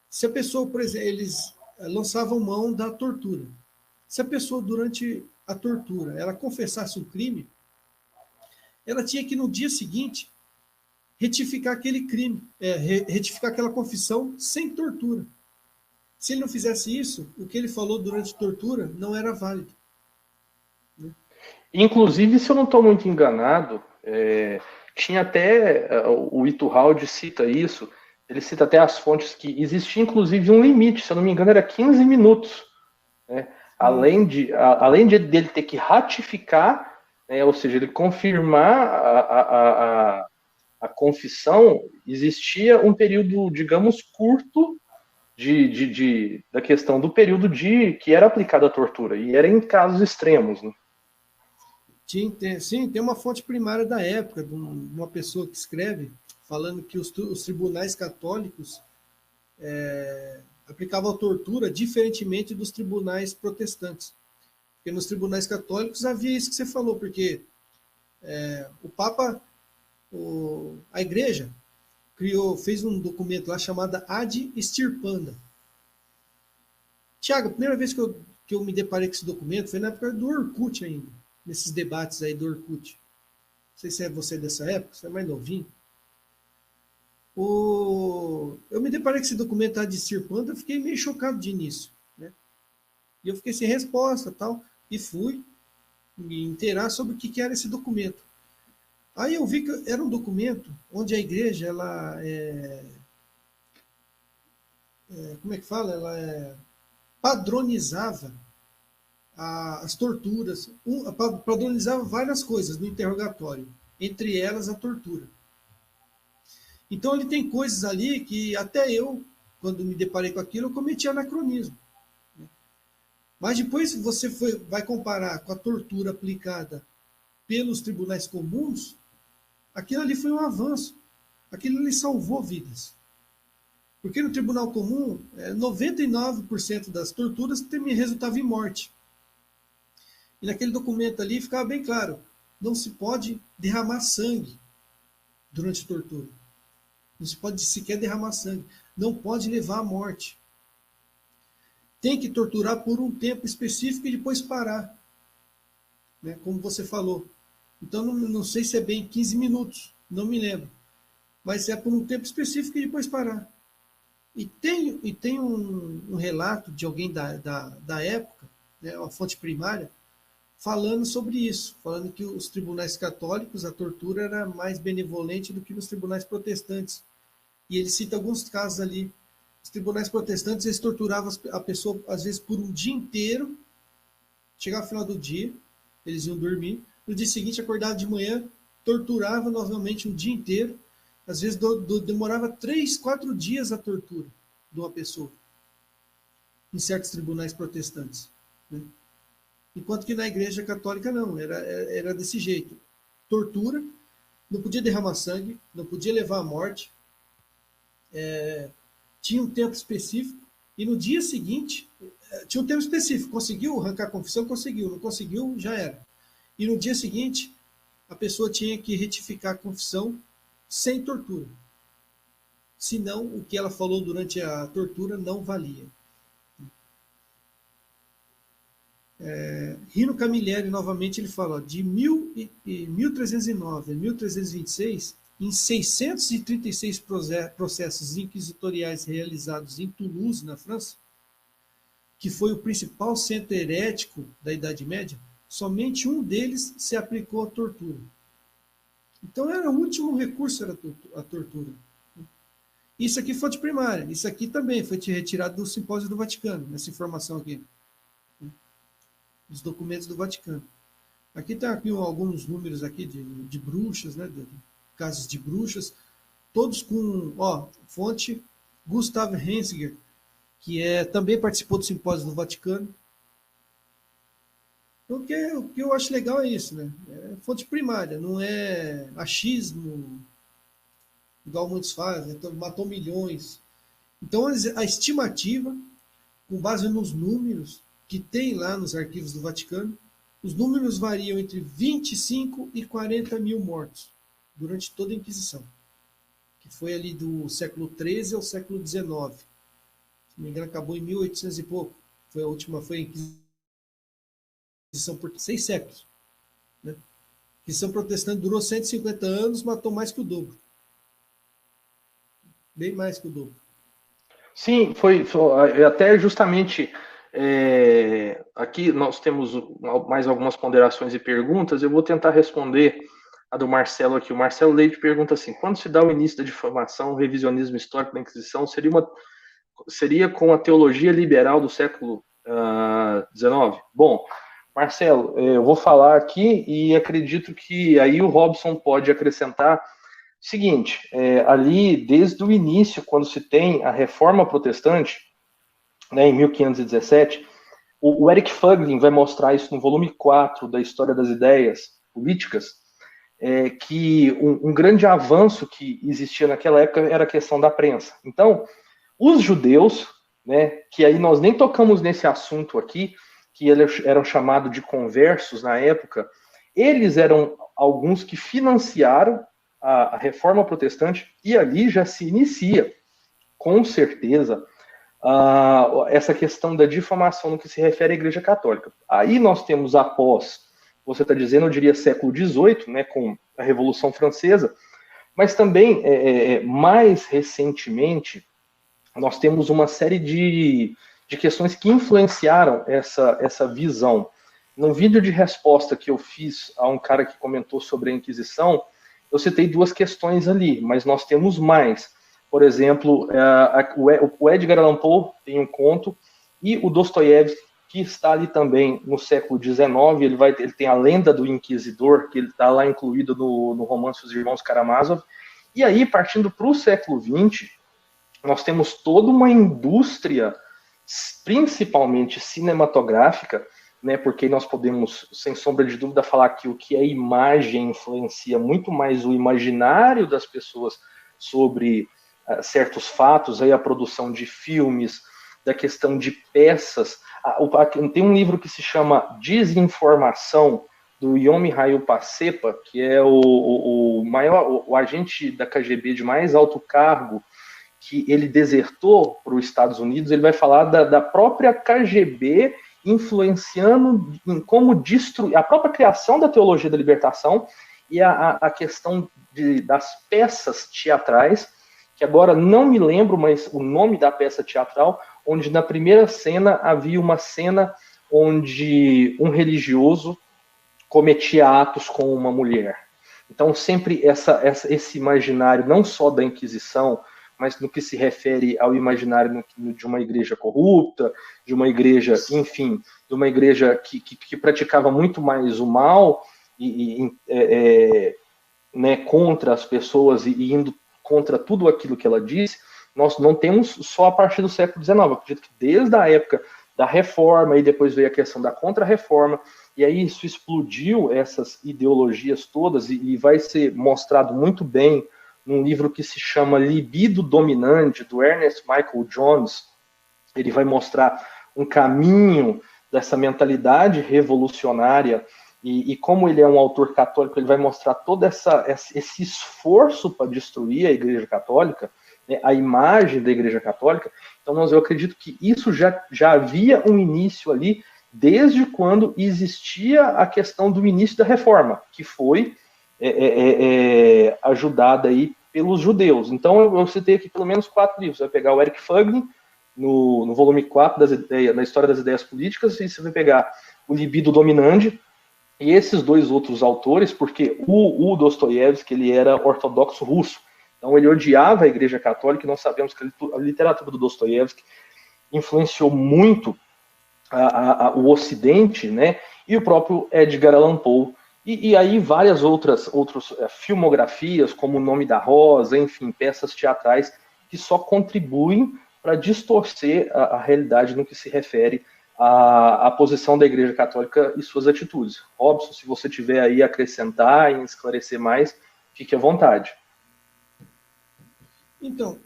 Se a pessoa, por exemplo, eles lançavam mão da tortura. Se a pessoa, durante a tortura, ela confessasse um crime, ela tinha que, no dia seguinte, retificar aquele crime, retificar aquela confissão sem tortura. Se ele não fizesse isso, o que ele falou durante a tortura não era válido. Né? Inclusive, se eu não estou muito enganado, tinha até, o Iturralde cita isso, ele cita até as fontes que existia inclusive um limite, se eu não me engano era 15 minutos. Né? Além dele ter que ratificar, né, ou seja, ele confirmar a confissão, existia um período, digamos, curto da questão do período que era aplicada a tortura, e era em casos extremos. Né? Sim, tem uma fonte primária da época, de uma pessoa que escreve, falando que os tribunais católicos aplicavam a tortura diferentemente dos tribunais protestantes. Porque nos tribunais católicos havia isso que você falou, porque o Papa, a igreja, fez um documento lá chamado Ad Extirpanda. Tiago, a primeira vez que eu me deparei com esse documento foi na época do Orkut ainda, nesses debates aí do Orkut. Não sei se é você dessa época, você é mais novinho. Eu me deparei com esse documento Ad Extirpanda, eu fiquei meio chocado de início. Né? E eu fiquei sem resposta tal, e fui me inteirar sobre o que era esse documento. Aí eu vi que era um documento onde a igreja, ela como é que fala? Ela padronizava as torturas, padronizava várias coisas no interrogatório, entre elas a tortura. Então ele tem coisas ali que até eu, quando me deparei com aquilo, eu cometi anacronismo. Mas depois você vai comparar com a tortura aplicada pelos tribunais comuns, aquilo ali foi um avanço. Aquilo ali salvou vidas. Porque no tribunal comum, 99% das torturas resultavam em morte. E naquele documento ali ficava bem claro, não se pode derramar sangue durante a tortura. Não se pode sequer derramar sangue. Não pode levar à morte. Tem que torturar por um tempo específico e depois parar. Né? Como você falou. Então, não sei se é bem 15 minutos. Não me lembro. Mas é por um tempo específico e depois parar. E tem um relato de alguém da época, né, uma fonte primária, falando sobre isso. Falando que os tribunais católicos, a tortura era mais benevolente do que nos tribunais protestantes. E ele cita alguns casos ali. Os tribunais protestantes, eles torturavam a pessoa, às vezes, por um dia inteiro. Chegava ao final do dia, eles iam dormir. No dia seguinte, acordava de manhã, torturava novamente um dia inteiro. Às vezes, demorava 3, 4 dias a tortura de uma pessoa. Em certos tribunais protestantes. Né? Enquanto que na igreja católica, não. Era desse jeito. Tortura, não podia derramar sangue, não podia levar à morte. Tinha um tempo específico, e no dia seguinte, tinha um tempo específico, conseguiu arrancar a confissão, conseguiu, não conseguiu, já era. E no dia seguinte, a pessoa tinha que retificar a confissão sem tortura. Senão, o que ela falou durante a tortura não valia. Rino Camilleri, novamente, ele fala, de 1309 a 1326, em 636 processos inquisitoriais realizados em Toulouse, na França, que foi o principal centro herético da Idade Média, somente um deles se aplicou à tortura. Então era o último recurso, era a tortura. Isso aqui foi de primária, isso aqui também foi retirado do Simpósio do Vaticano, essa informação aqui. Dos documentos do Vaticano. Aqui tem alguns números aqui de bruxas, né, de casos de bruxas, todos com, fonte Gustav Hensiger, que também participou do Simpósio do Vaticano. Então, o que eu acho legal é isso, né? É fonte primária, não é achismo, igual muitos fazem, então, matou milhões. Então, a estimativa, com base nos números que tem lá nos arquivos do Vaticano, os números variam entre 25 e 40 mil mortos durante toda a Inquisição, que foi ali do século XIII ao século XIX. Se não me engano, acabou em 1800 e pouco. A última foi a Inquisição por 6 séculos. Né? A Inquisição protestante durou 150 anos, matou mais que o dobro. Bem mais que o dobro. Sim, foi até justamente... aqui nós temos mais algumas ponderações e perguntas. Eu vou tentar responder a do Marcelo aqui. O Marcelo Leite pergunta assim: quando se dá o início da difamação, o revisionismo histórico da Inquisição, seria com a teologia liberal do século XIX? Bom, Marcelo, eu vou falar aqui e acredito que aí o Robson pode acrescentar o seguinte: ali desde o início, quando se tem a Reforma Protestante, né, em 1517, o Eric Fuglin vai mostrar isso no volume 4 da História das Ideias Políticas, que um grande avanço que existia naquela época era a questão da prensa. Então, os judeus, né, que aí nós nem tocamos nesse assunto aqui, que eles eram chamados de conversos na época, eles eram alguns que financiaram a Reforma Protestante, e ali já se inicia, com certeza, essa questão da difamação no que se refere à Igreja Católica. Aí nós temos após, você está dizendo, eu diria século XVIII, né, com a Revolução Francesa, mas também, mais recentemente, nós temos uma série de questões que influenciaram essa visão. No vídeo de resposta que eu fiz a um cara que comentou sobre a Inquisição, eu citei duas questões ali, mas nós temos mais. Por exemplo, o Edgar Allan Poe tem um conto, e o Dostoiévski, que está ali também no século XIX, ele tem a Lenda do Inquisidor, que ele está lá incluído no romance Os Irmãos Karamazov. E aí, partindo para o século XX, nós temos toda uma indústria, principalmente cinematográfica, né, porque nós podemos, sem sombra de dúvida, falar que o que é imagem influencia muito mais o imaginário das pessoas sobre certos fatos, aí a produção de filmes, da questão de peças. Tem um livro que se chama Desinformação, do Yomihail Pacepa, que é o maior, o agente da KGB de mais alto cargo, que ele desertou para os Estados Unidos. Ele vai falar da própria KGB influenciando em como destruir a própria criação da teologia da libertação e a questão das peças teatrais, que agora não me lembro, mas o nome da peça teatral, onde na primeira cena havia uma cena onde um religioso cometia atos com uma mulher. Então, sempre esse imaginário, não só da Inquisição, mas no que se refere ao imaginário de uma igreja corrupta, de uma igreja, enfim, de uma igreja que praticava muito mais o mal né, contra as pessoas e indo contra tudo aquilo que ela disse. Nós não temos só a partir do século XIX. Eu acredito que desde a época da Reforma, e depois veio a questão da Contra-Reforma, e aí isso explodiu, essas ideologias todas, e vai ser mostrado muito bem num livro que se chama Libido Dominante, do Ernest Michael Jones. Ele vai mostrar um caminho dessa mentalidade revolucionária, e como ele é um autor católico, ele vai mostrar todo esse esforço para destruir a Igreja Católica, né, a imagem da Igreja Católica. Então, eu acredito que isso já havia um início ali, desde quando existia a questão do início da Reforma, que foi ajudada aí pelos judeus. Então, eu citei aqui pelo menos 4 livros. Você vai pegar o Eric Fagner, no volume 4 na História das Ideias Políticas, e você vai pegar o Libido Dominante, e esses dois outros autores, porque o Dostoiévski, ele era ortodoxo russo, então ele odiava a Igreja Católica, e nós sabemos que a literatura do Dostoiévski influenciou muito o Ocidente, né? E o próprio Edgar Allan Poe. E aí várias outras filmografias, como O Nome da Rosa, enfim, peças teatrais que só contribuem para distorcer a realidade no que se refere à posição da Igreja Católica e suas atitudes. Robson, se você tiver aí a acrescentar e esclarecer mais, fique à vontade. Então,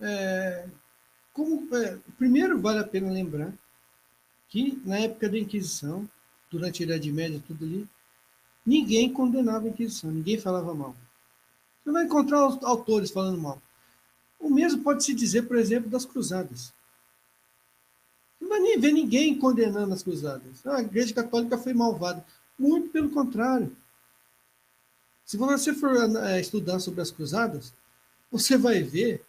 primeiro vale a pena lembrar que na época da Inquisição, durante a Idade Média, tudo ali, ninguém condenava a Inquisição, ninguém falava mal. Você vai encontrar os autores falando mal. O mesmo pode se dizer, por exemplo, das Cruzadas. Não vai nem ver ninguém condenando as Cruzadas. A Igreja Católica foi malvada. Muito pelo contrário. Se você for estudar sobre as Cruzadas, você vai ver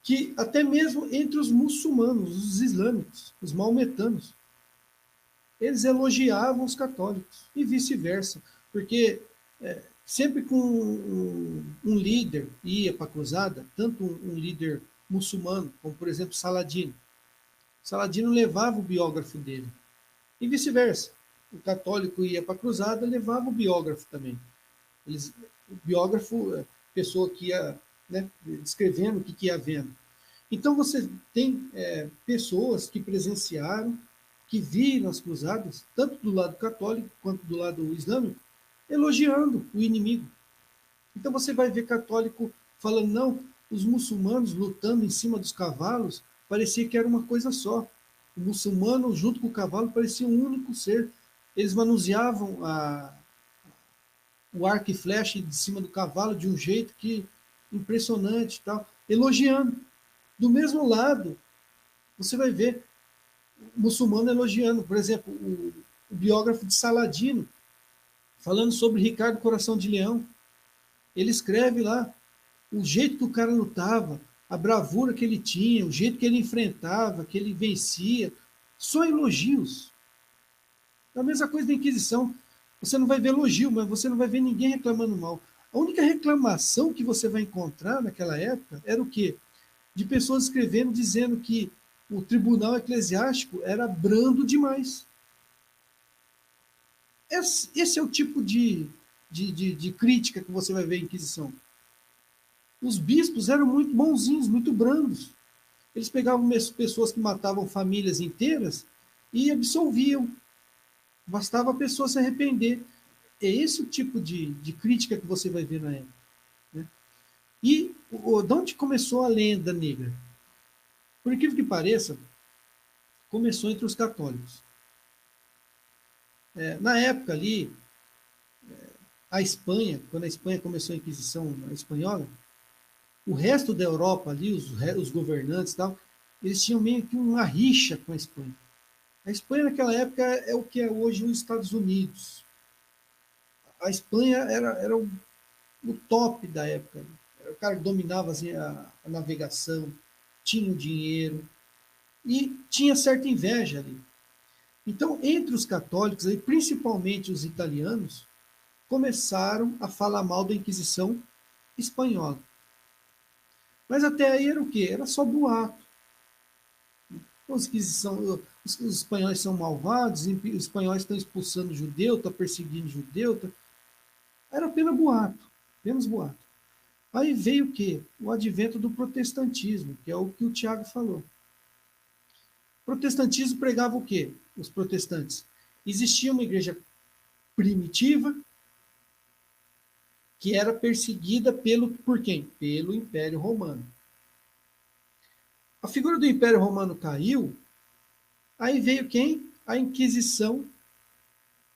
que até mesmo entre os muçulmanos, os islâmicos, os maometanos, eles elogiavam os católicos e vice-versa, porque sempre que um líder ia para a cruzada, tanto um líder muçulmano, como por exemplo Saladino levava o biógrafo dele, e vice-versa. O católico ia para a cruzada, levava o biógrafo também. O biógrafo, pessoa que ia, né, descrevendo o que ia vendo. Então você tem pessoas que presenciaram, que viram as cruzadas, tanto do lado católico quanto do lado islâmico, elogiando o inimigo. Então você vai ver católico falando, não, os muçulmanos lutando em cima dos cavalos, parecia que era uma coisa só. O muçulmano, junto com o cavalo, parecia um único ser. Eles manuseavam o arco e flecha de cima do cavalo de um jeito que impressionante, tal, elogiando. Do mesmo lado, você vai ver o muçulmano elogiando, por exemplo, o biógrafo de Saladino, falando sobre Ricardo Coração de Leão. Ele escreve lá o jeito que o cara lutava, a bravura que ele tinha, o jeito que ele enfrentava, que ele vencia. Só elogios. É a mesma coisa da Inquisição. Você não vai ver elogio, mas você não vai ver ninguém reclamando mal. A única reclamação que você vai encontrar naquela época era o quê? De pessoas escrevendo, dizendo que o tribunal eclesiástico era brando demais. Esse é o tipo de crítica que você vai ver em Inquisição. Os bispos eram muito bonzinhos, muito brandos. Eles pegavam pessoas que matavam famílias inteiras e absolviam. Bastava a pessoa se arrepender. É esse o tipo de crítica que você vai ver na época. Né? E de onde começou a lenda negra? Por incrível que pareça, começou entre os católicos. Na época ali, a Espanha, quando a Espanha começou a Inquisição espanhola, o resto da Europa ali, os governantes e tal, eles tinham meio que uma rixa com a Espanha. A Espanha naquela época é o que é hoje os Estados Unidos. A Espanha era o top da época. O cara que dominava assim, a navegação, tinha o dinheiro e tinha certa inveja ali. Então, entre os católicos, aí, principalmente os italianos, começaram a falar mal da Inquisição espanhola. Mas até aí era o quê? Era só boato. Os espanhóis são malvados, os espanhóis estão expulsando judeu, estão perseguindo judeu. Era apenas boato, apenas boato. Aí veio o quê? O advento do protestantismo, que é o que o Tiago falou. O protestantismo pregava o quê? Os protestantes. Existia uma igreja primitiva que era perseguida por quem? Pelo Império Romano. A figura do Império Romano caiu, aí veio quem? A Inquisição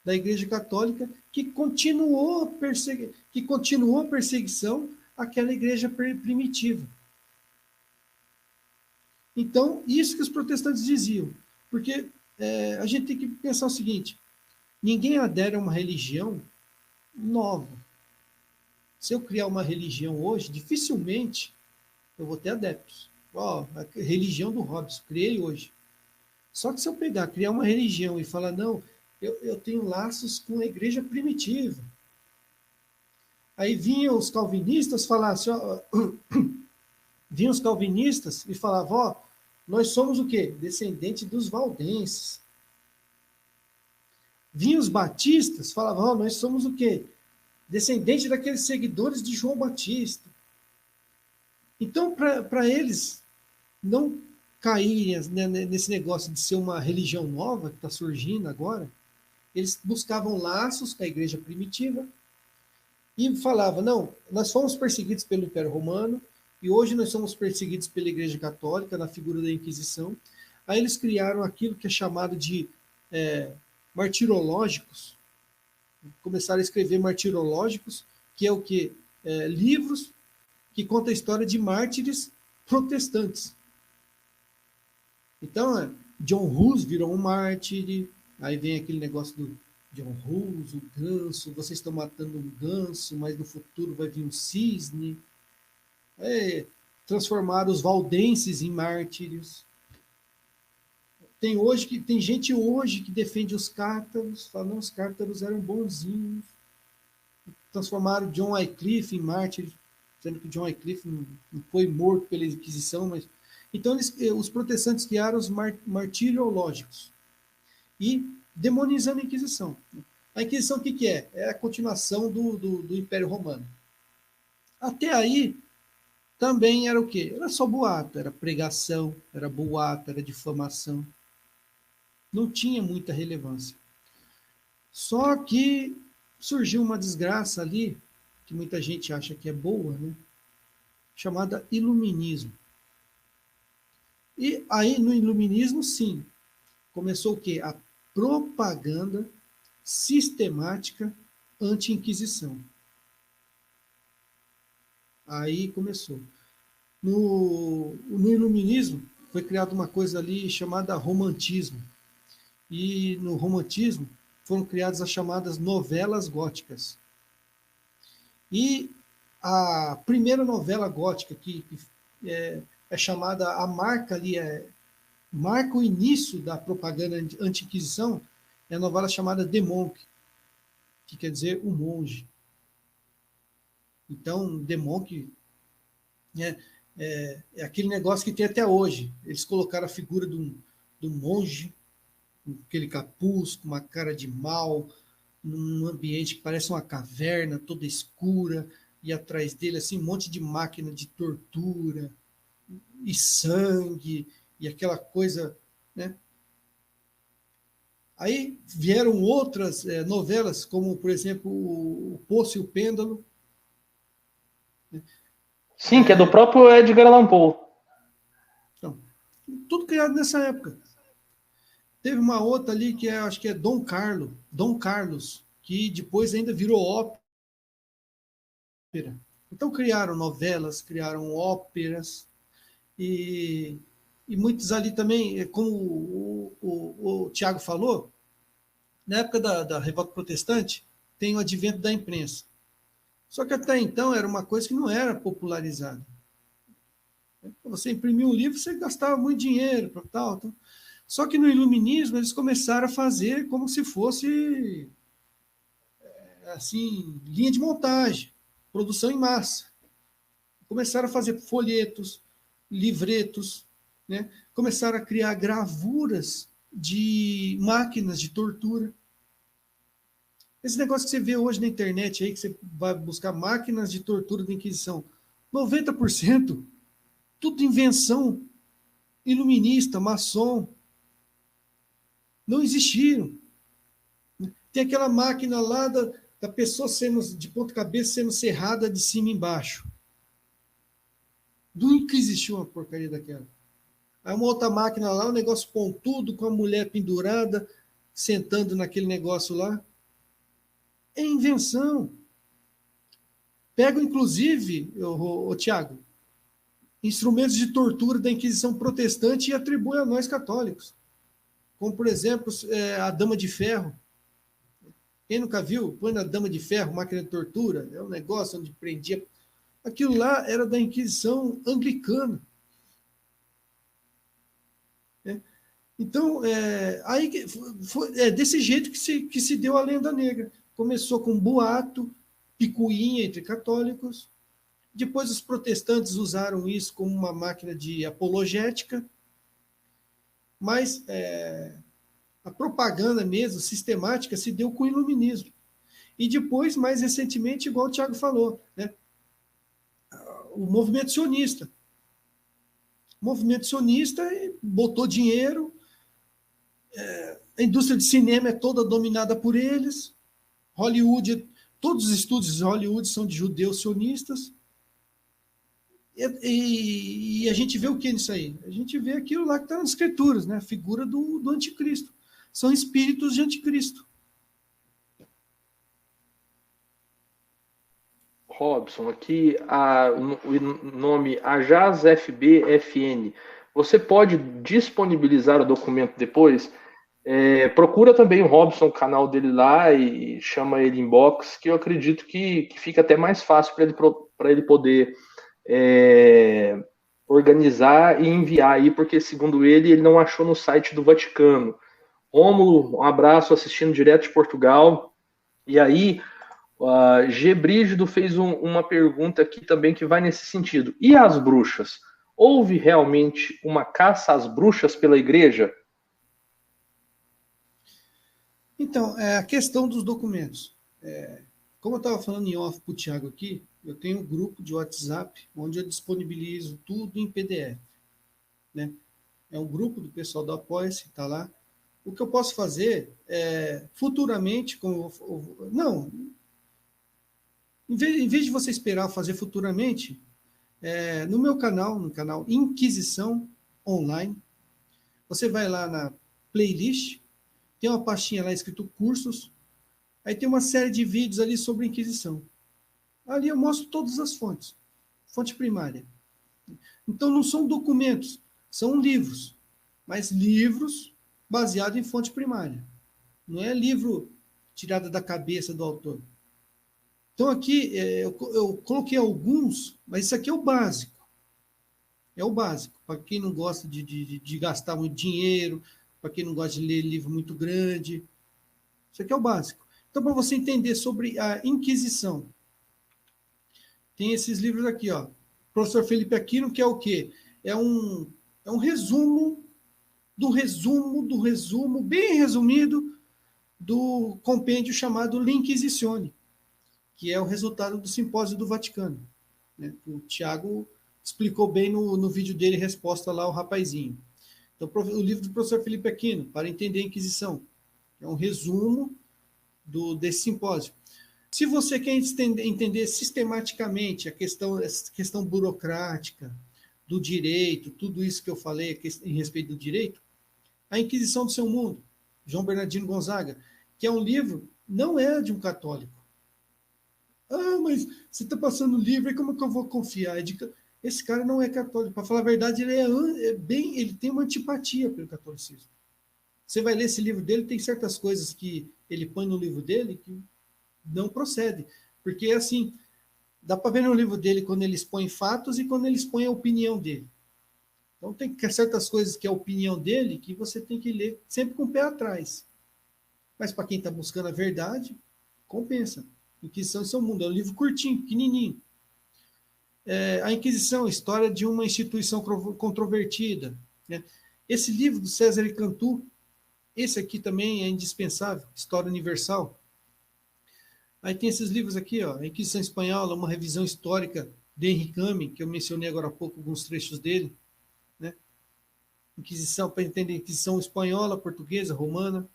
da Igreja Católica, que continuou a perseguição àquela igreja primitiva. Então, isso que os protestantes diziam. Porque a gente tem que pensar o seguinte: ninguém adere a uma religião nova. Se eu criar uma religião hoje, dificilmente eu vou ter adeptos. Ó, a religião do Robson, criei hoje. Só que se eu criar uma religião e falar, não, eu tenho laços com a igreja primitiva. Aí vinham os calvinistas falar assim, ó, vinham os calvinistas e falavam, ó, nós somos o quê? Descendente dos valdenses. Vinham os batistas, falavam, ó, nós somos o quê? Descendente daqueles seguidores de João Batista. Então, para eles não caírem nesse negócio de ser uma religião nova que está surgindo agora, eles buscavam laços com a igreja primitiva e falavam, não, nós fomos perseguidos pelo Império Romano e hoje nós somos perseguidos pela Igreja Católica, na figura da Inquisição. Aí eles criaram aquilo que é chamado de martirológicos, começaram a escrever martirológicos, que é o quê? Livros que contam a história de mártires protestantes. Então, John Hus virou um mártir, aí vem aquele negócio do John Hus, o ganso, vocês estão matando um ganso, mas no futuro vai vir um cisne. Transformaram os valdenses em mártires. Tem gente hoje que defende os cátaros, fala, não, os cátaros eram bonzinhos. Transformaram John Wycliffe em mártir, sendo que John Wycliffe não foi morto pela Inquisição, mas... Então, os protestantes criaram os martirológicos e demonizando a Inquisição. A Inquisição o que é? É a continuação do Império Romano. Até aí, também era o quê? Era só boato, era pregação, era boato, era difamação. Não tinha muita relevância. Só que surgiu uma desgraça ali, que muita gente acha que é boa, né? Chamada iluminismo. E aí, no iluminismo, sim, começou o quê? A propaganda sistemática anti-inquisição. Aí começou. No iluminismo, foi criada uma coisa ali chamada romantismo. E no romantismo foram criadas as chamadas novelas góticas. E a primeira novela gótica que é chamada, a marca ali, marca o início da propaganda anti-inquisição, é a novela chamada The Monk, que quer dizer o monge. Então, The Monk é aquele negócio que tem até hoje. Eles colocaram a figura de um monge, com aquele capuz, com uma cara de mal, num ambiente que parece uma caverna toda escura, e atrás dele assim um monte de máquina de tortura e sangue e aquela coisa, né? Aí vieram outras novelas, como por exemplo o Poço e o Pêndulo. Sim, que é do próprio Edgar Allan Poe. Então, tudo criado nessa época. Teve uma outra ali que acho que é Dom Carlos, que depois ainda virou ópera. Então criaram novelas, criaram óperas, e, e muitos ali também, como o Tiago falou, na época da Revolta Protestante, tem o advento da imprensa. Só que até então era uma coisa que não era popularizada. Você imprimia um livro, você gastava muito dinheiro para tal. Só que no iluminismo eles começaram a fazer como se fosse assim, linha de montagem, produção em massa. Começaram a fazer folhetos, livretos, né? Começaram a criar gravuras de máquinas de tortura. Esse negócio que você vê hoje na internet aí, que você vai buscar máquinas de tortura da Inquisição, 90% tudo invenção iluminista, maçom, não existiram. Tem aquela máquina lá da pessoa sendo, de ponta cabeça sendo serrada de cima e embaixo. Nunca existiu uma porcaria daquela. Aí uma outra máquina lá, um negócio pontudo, com a mulher pendurada, sentando naquele negócio lá. É invenção. Pega, inclusive, o Tiago, instrumentos de tortura da Inquisição Protestante e atribui a nós católicos. Como, por exemplo, a Dama de Ferro. Quem nunca viu? Põe na Dama de Ferro, máquina de tortura. É um negócio onde prendia. Aquilo lá era da Inquisição Anglicana. Então, é desse jeito que se deu a lenda negra. Começou com boato, picuinha entre católicos. Depois os protestantes usaram isso como uma máquina de apologética. Mas a propaganda mesmo, sistemática, se deu com o iluminismo. E depois, mais recentemente, igual o Tiago falou, né? O movimento sionista. O movimento sionista botou dinheiro, a indústria de cinema é toda dominada por eles, Hollywood, todos os estúdios de Hollywood são de judeus sionistas, e a gente vê o que nisso aí? A gente vê aquilo lá que está nas escrituras, né? A figura do anticristo. São espíritos de anticristo. Robson, aqui o nome Ajaz FBFN. Você pode disponibilizar o documento depois? Procura também o Robson, o canal dele lá, e chama ele inbox, que eu acredito que fica até mais fácil para ele poder organizar e enviar aí, porque segundo ele não achou no site do Vaticano. Rômulo, um abraço, assistindo direto de Portugal. E aí, G. Brígido fez uma pergunta aqui também que vai nesse sentido. E as bruxas? Houve realmente uma caça às bruxas pela igreja? Então, a questão dos documentos. Como eu estava falando em off para o Thiago aqui, eu tenho um grupo de WhatsApp onde eu disponibilizo tudo em PDF. Né? É um grupo do pessoal do Apoia-se, está lá. O que eu posso fazer futuramente, em vez de você esperar fazer futuramente, no meu canal, no canal Inquisição Online, você vai lá na playlist, tem uma pastinha lá escrito cursos, aí tem uma série de vídeos ali sobre Inquisição. Ali eu mostro todas as fontes, fonte primária. Então não são documentos, são livros, mas livros baseados em fonte primária. Não é livro tirado da cabeça do autor. Então aqui eu coloquei alguns, mas isso aqui é o básico. É o básico. Para quem não gosta de gastar muito dinheiro, para quem não gosta de ler livro muito grande. Isso aqui é o básico. Então, para você entender sobre a Inquisição, tem esses livros aqui, ó. Professor Felipe Aquino, que é o quê? É um resumo do resumo, do resumo, bem resumido, do compêndio chamado L'Inquisizione, que é o resultado do simpósio do Vaticano. Né? O Tiago explicou bem no vídeo dele, resposta lá ao rapazinho. Então, o livro do professor Felipe Aquino, Para Entender a Inquisição, é um resumo desse simpósio. Se você quer entender sistematicamente a questão burocrática, do direito, tudo isso que eu falei em respeito do direito, A Inquisição do Seu Mundo, João Bernardino Gonzaga, que é um livro, não é de um católico. Ah, mas você está passando o livro, e como é que eu vou confiar? Esse cara não é católico. Para falar a verdade, ele tem uma antipatia pelo catolicismo. Você vai ler esse livro dele, tem certas coisas que ele põe no livro dele que não procede. Porque, assim, dá para ver no livro dele quando ele expõe fatos e quando ele expõe a opinião dele. Então, tem certas coisas que é a opinião dele que você tem que ler sempre com o pé atrás. Mas, para quem está buscando a verdade, compensa. Inquisição e Seu Mundo. É um livro curtinho, pequenininho. A Inquisição, história de uma instituição controvertida. Né? Esse livro do César Cantu, esse aqui também é indispensável, História Universal. Aí tem esses livros aqui, ó, a Inquisição Espanhola, uma revisão histórica de Henri Camin, que eu mencionei agora há pouco alguns trechos dele. Né? Inquisição, para entender a Inquisição Espanhola, Portuguesa, Romana.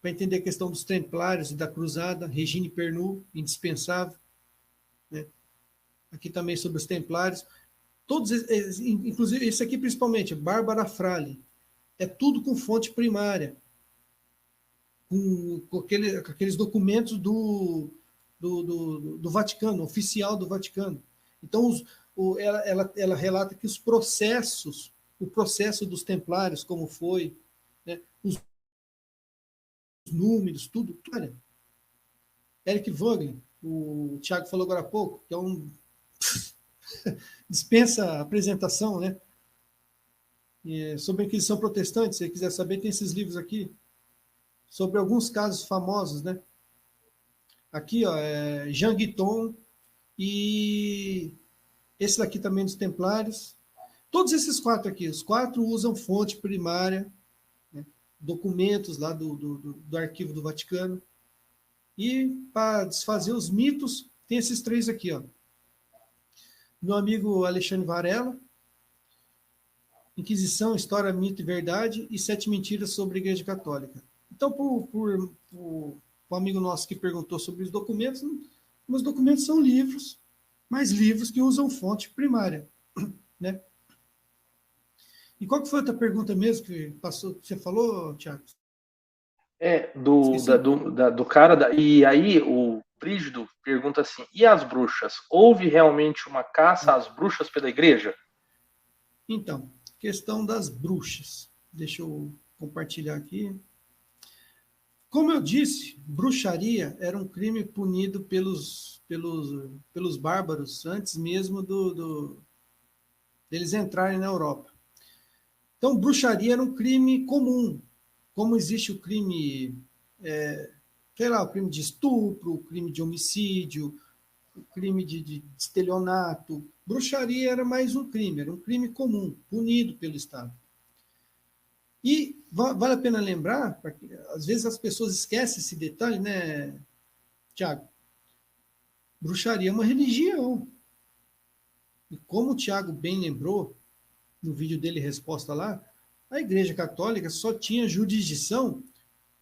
Para entender a questão dos Templários e da Cruzada, Regine Pernoud, indispensável. Né? Aqui também sobre os Templários. Todos, inclusive esse aqui principalmente, Bárbara Frale. É tudo com fonte primária. Com aqueles documentos do Vaticano, oficial do Vaticano. Então, ela relata que o processo dos Templários, como foi, né? Os números, tudo. Olha, Eric Wagner, o Thiago falou agora há pouco, que é um dispensa apresentação, né? Sobre a Inquisição Protestante, se você quiser saber, tem esses livros aqui, sobre alguns casos famosos, né? Aqui, ó, Jean Guiton e esse daqui também dos Templários. Todos esses quatro aqui, os quatro usam fonte primária, né? Documentos lá do arquivo do Vaticano. E para desfazer os mitos, tem esses três aqui, ó. Meu amigo Alexandre Varela, Inquisição, História, Mito e Verdade e Sete Mentiras sobre a Igreja Católica. Então, por um amigo nosso que perguntou sobre os documentos, os documentos são livros, mas livros que usam fonte primária. Né? E qual que foi a outra pergunta mesmo que você falou, Tiago? Do cara. E aí o Brígido pergunta assim: e as bruxas? Houve realmente uma caça às bruxas pela igreja? Então, questão das bruxas. Deixa eu compartilhar aqui. Como eu disse, bruxaria era um crime punido pelos bárbaros antes mesmo deles entrarem na Europa. Então, bruxaria era um crime comum. Como existe o crime, o crime de estupro, o crime de homicídio, o crime de estelionato. Bruxaria era mais um crime comum, punido pelo Estado. E vale a pena lembrar, porque às vezes as pessoas esquecem esse detalhe, né, Tiago? Bruxaria é uma religião. E como o Tiago bem lembrou, no vídeo dele, resposta lá, a Igreja Católica só tinha jurisdição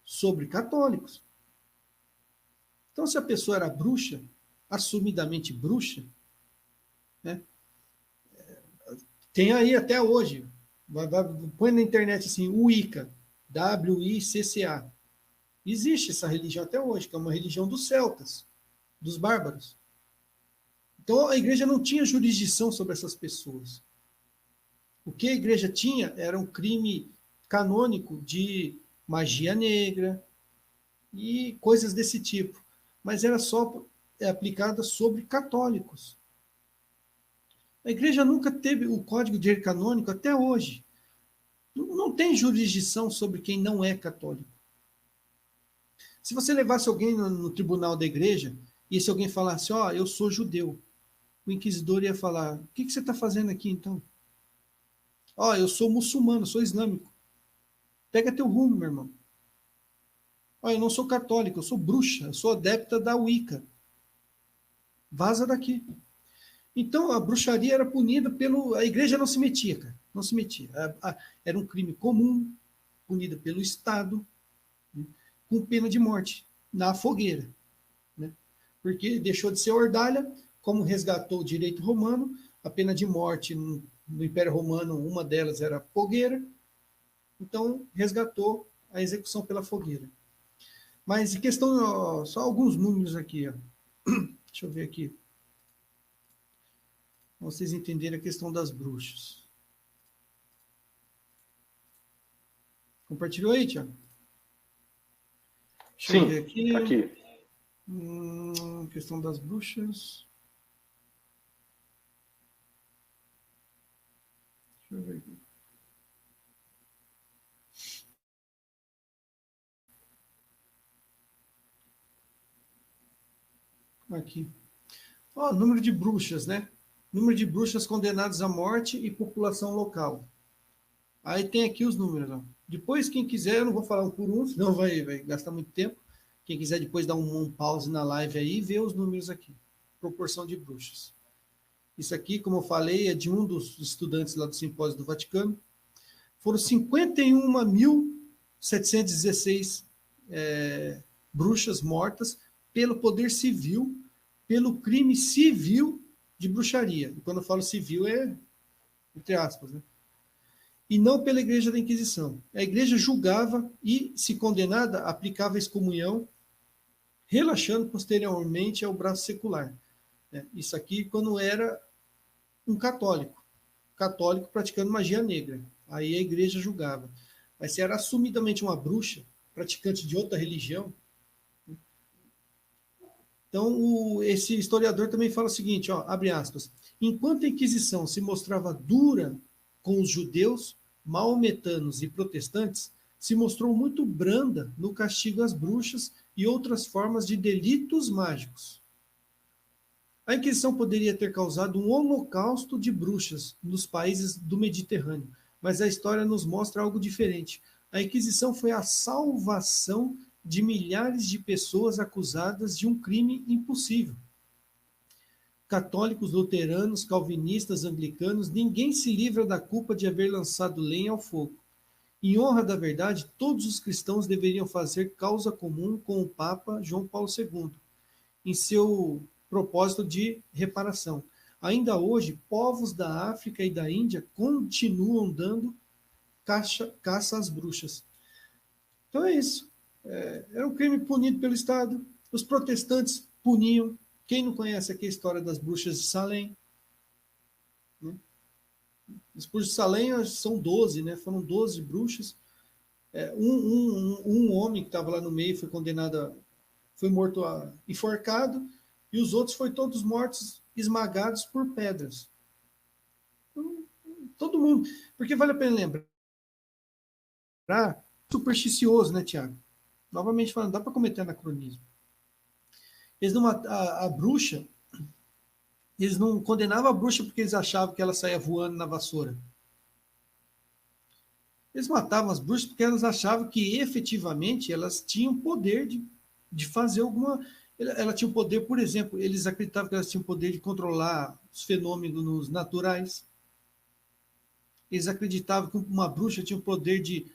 sobre católicos. Então, se a pessoa era bruxa, assumidamente bruxa, né, tem aí até hoje, põe na internet assim, Wicca, W-I-C-C-A. Existe essa religião até hoje, que é uma religião dos celtas, dos bárbaros. Então, a igreja não tinha jurisdição sobre essas pessoas. O que a igreja tinha era um crime canônico de magia negra e coisas desse tipo. Mas era só aplicada sobre católicos. A igreja nunca teve o código de direito canônico até hoje. Não tem jurisdição sobre quem não é católico. Se você levasse alguém no tribunal da igreja, e se alguém falasse, ó, eu sou judeu, o inquisidor ia falar, o que você está fazendo aqui então? Ó, eu sou muçulmano, sou islâmico. Pega teu rumo, meu irmão. Ó, eu não sou católico, eu sou bruxa, eu sou adepta da Wicca. Vaza daqui. Então, a bruxaria era punida pelo... A igreja não se metia, cara. Não se metia. Era um crime comum, punido pelo Estado, né, com pena de morte, na fogueira. Né? Porque deixou de ser ordalha, como resgatou o direito romano, a pena de morte no Império Romano, uma delas era fogueira, então resgatou a execução pela fogueira. Mas em questão, ó, só alguns números aqui. Ó. Deixa eu ver aqui. Pra vocês entenderem a questão das bruxas. Compartilhou aí, Tiago? Deixa eu ver aqui. Tá aqui. Questão das bruxas. Deixa eu ver aqui. Aqui. Ó, número de bruxas, né? Número de bruxas condenadas à morte e população local. Aí tem aqui os números. Ó. Depois, quem quiser, eu não vou falar um por um, senão vai gastar muito tempo. Quem quiser depois dar um pause na live aí e ver os números aqui. Proporção de bruxas. Isso aqui, como eu falei, é de um dos estudantes lá do Simpósio do Vaticano. Foram 51.716 bruxas mortas pelo poder civil, pelo crime civil de bruxaria. E quando eu falo civil é entre aspas, né? E não pela Igreja da Inquisição. A Igreja julgava e, se condenada, aplicava a excomunhão, relaxando posteriormente ao braço secular. Isso aqui quando era um católico praticando magia negra. Aí a Igreja julgava. Mas se era assumidamente uma bruxa, praticante de outra religião, então esse historiador também fala o seguinte, ó, abre aspas, enquanto a Inquisição se mostrava dura com os judeus, maometanos e protestantes, se mostrou muito branda no castigo às bruxas e outras formas de delitos mágicos. A Inquisição poderia ter causado um holocausto de bruxas nos países do Mediterrâneo, mas a história nos mostra algo diferente. A Inquisição foi a salvação de milhares de pessoas acusadas de um crime impossível. Católicos, luteranos, calvinistas, anglicanos, ninguém se livra da culpa de haver lançado lenha ao fogo. Em honra da verdade, todos os cristãos deveriam fazer causa comum com o Papa João Paulo II, em seu propósito de reparação. Ainda hoje, povos da África e da Índia continuam dando caça às bruxas. Então é isso. Era um crime punido pelo Estado. Os protestantes puniam. Quem não conhece aqui a história das bruxas de Salem? Né? As bruxas de Salem são 12, né? Foram 12 bruxas. Um homem que estava lá no meio foi condenado, foi morto enforcado, e os outros foram todos mortos, esmagados por pedras. Então, todo mundo. Porque vale a pena lembrar, supersticioso, né, Tiago? Novamente falando, dá para cometer anacronismo. Eles não a bruxa, eles não condenavam a bruxa porque eles achavam que ela saía voando na vassoura. Eles matavam as bruxas porque elas achavam que efetivamente elas tinham poder de fazer alguma. Ela tinha o poder, por exemplo, eles acreditavam que elas tinham o poder de controlar os fenômenos naturais. Eles acreditavam que uma bruxa tinha o poder de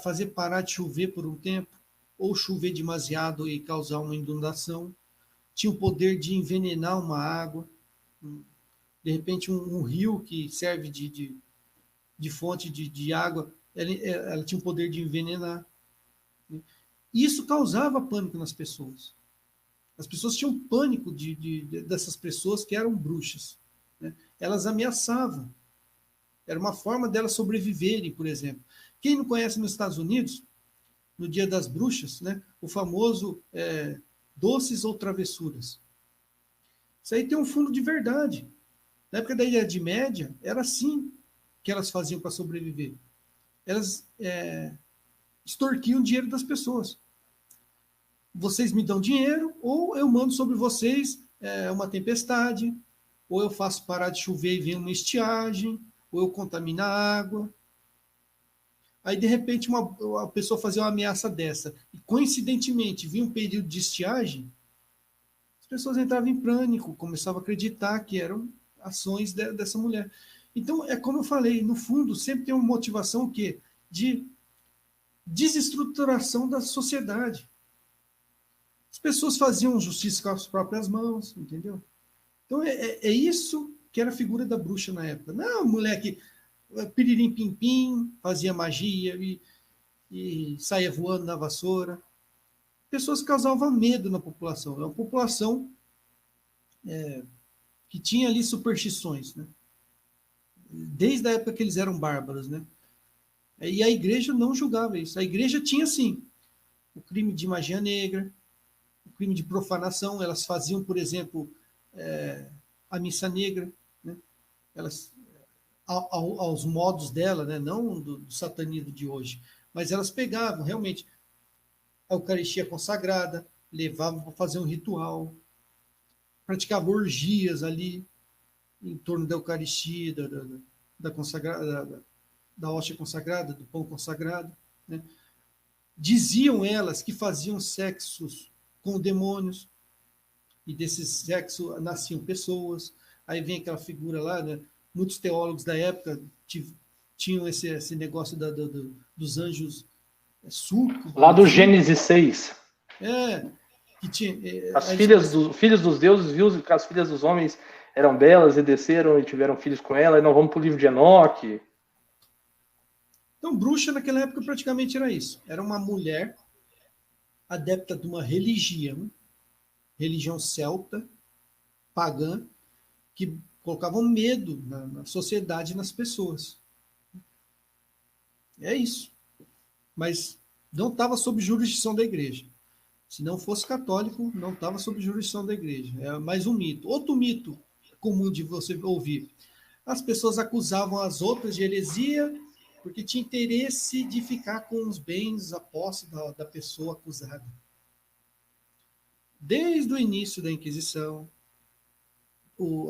fazer parar de chover por um tempo, ou chover demasiado e causar uma inundação. Tinha o poder de envenenar uma água. De repente, um rio que serve de fonte de água, ela tinha o poder de envenenar. Isso causava pânico nas pessoas. As pessoas tinham pânico dessas pessoas que eram bruxas. Né? Elas ameaçavam. Era uma forma delas sobreviverem, por exemplo. Quem não conhece nos Estados Unidos, no Dia das Bruxas, né, o famoso doces ou travessuras. Isso aí tem um fundo de verdade. Na época da Idade Média, era assim que elas faziam para sobreviver. Elas extorquiam o dinheiro das pessoas. vocês me dão dinheiro, ou eu mando sobre vocês uma tempestade, ou eu faço parar de chover e vem uma estiagem, ou eu contamino a água. Aí, de repente, a pessoa fazia uma ameaça dessa, e coincidentemente vinha um período de estiagem, as pessoas entravam em pânico, começavam a acreditar que eram ações dessa mulher. Então, é como eu falei, no fundo, sempre tem uma motivação o quê? De desestruturação da sociedade. As pessoas faziam justiça com as próprias mãos, entendeu? Então, é isso que era a figura da bruxa na época. Não, moleque, piririm pim pim, fazia magia e saía voando na vassoura. Pessoas que causavam medo na população. É uma população que tinha ali superstições, né? Desde a época que eles eram bárbaros, né? E a igreja não julgava isso. A igreja tinha, sim, o crime de magia negra, o crime de profanação. Elas faziam, por exemplo, a missa negra, né? Elas, aos modos dela, né? Não do satanismo de hoje, mas elas pegavam realmente a Eucaristia consagrada, levavam para fazer um ritual, praticavam orgias ali em torno da Eucaristia, da consagrada, da hóstia consagrada, do pão consagrado. Né? Diziam elas que faziam sexos com demônios, e desses sexos nasciam pessoas. Aí vem aquela figura lá, né? Muitos teólogos da época tinham esse negócio dos anjos suco. Lá do Gênesis 6. Que tinha. As filhos dos deuses viu que as filhas dos homens eram belas e desceram e tiveram filhos com ela, e não vamos para o livro de Enoque. Então, bruxa naquela época praticamente era isso. Era uma mulher adepta de uma religião celta, pagã, que colocava medo na sociedade e nas pessoas. É isso. Mas não estava sob jurisdição da igreja. Se não fosse católico, não estava sob jurisdição da igreja. É mais um mito. Outro mito comum de você ouvir. As pessoas acusavam as outras de heresia porque tinha interesse de ficar com os bens, a posse da pessoa acusada. Desde o início da Inquisição,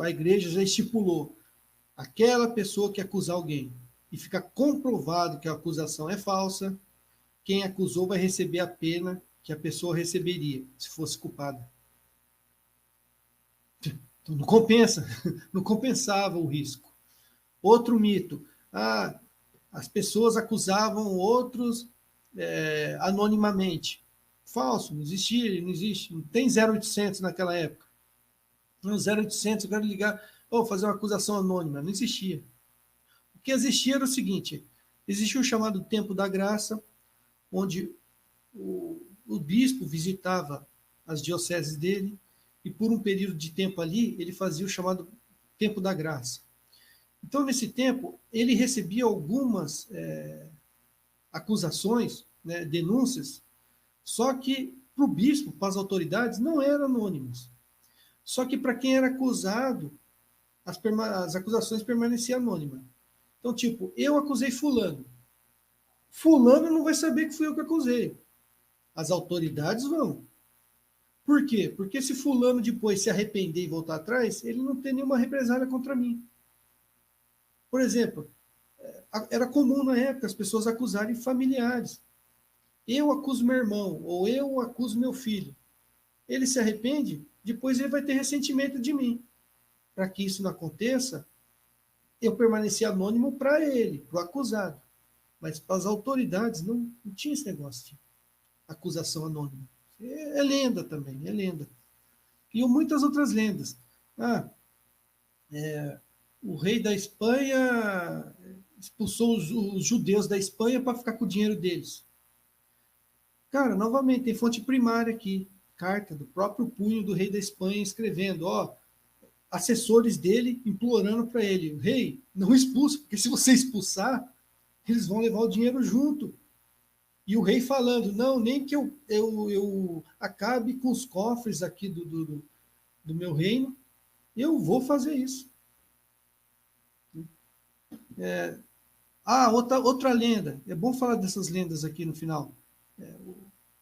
a igreja já estipulou aquela pessoa que acusar alguém e ficar comprovado que a acusação é falsa, quem acusou vai receber a pena que a pessoa receberia se fosse culpada. Então não compensa, não compensava o risco. Outro mito, as pessoas acusavam outros anonimamente. Falso, não existia, não existe, não tem 0800 naquela época. No 0800 eu quero ligar, fazer uma acusação anônima, não existia. O que existia era o seguinte, existia o chamado Tempo da Graça, onde o bispo visitava as dioceses dele e por um período de tempo ali ele fazia o chamado Tempo da Graça. Então, nesse tempo, ele recebia algumas acusações, né, denúncias, só que para o bispo, para as autoridades, não eram anônimas. Só que para quem era acusado, as acusações permaneciam anônimas. Então, tipo, eu acusei fulano. Fulano não vai saber que fui eu que acusei. As autoridades vão. Por quê? Porque se fulano depois se arrepender e voltar atrás, ele não tem nenhuma represália contra mim. Por exemplo, era comum na época as pessoas acusarem familiares. Eu acuso meu irmão, ou eu acuso meu filho. Ele se arrepende, depois ele vai ter ressentimento de mim. Para que isso não aconteça, eu permaneci anônimo para ele, para o acusado. Mas para as autoridades não tinha esse negócio de acusação anônima. É lenda também, é lenda. E muitas outras lendas. O rei da Espanha expulsou os judeus da Espanha para ficar com o dinheiro deles. Cara, novamente, tem fonte primária aqui. Carta do próprio punho do rei da Espanha escrevendo, assessores dele implorando para ele, rei, não expulsa, porque se você expulsar, eles vão levar o dinheiro junto. E o rei falando, não, nem que eu acabe com os cofres aqui do meu reino, eu vou fazer isso. Outra lenda. É bom falar dessas lendas aqui no final.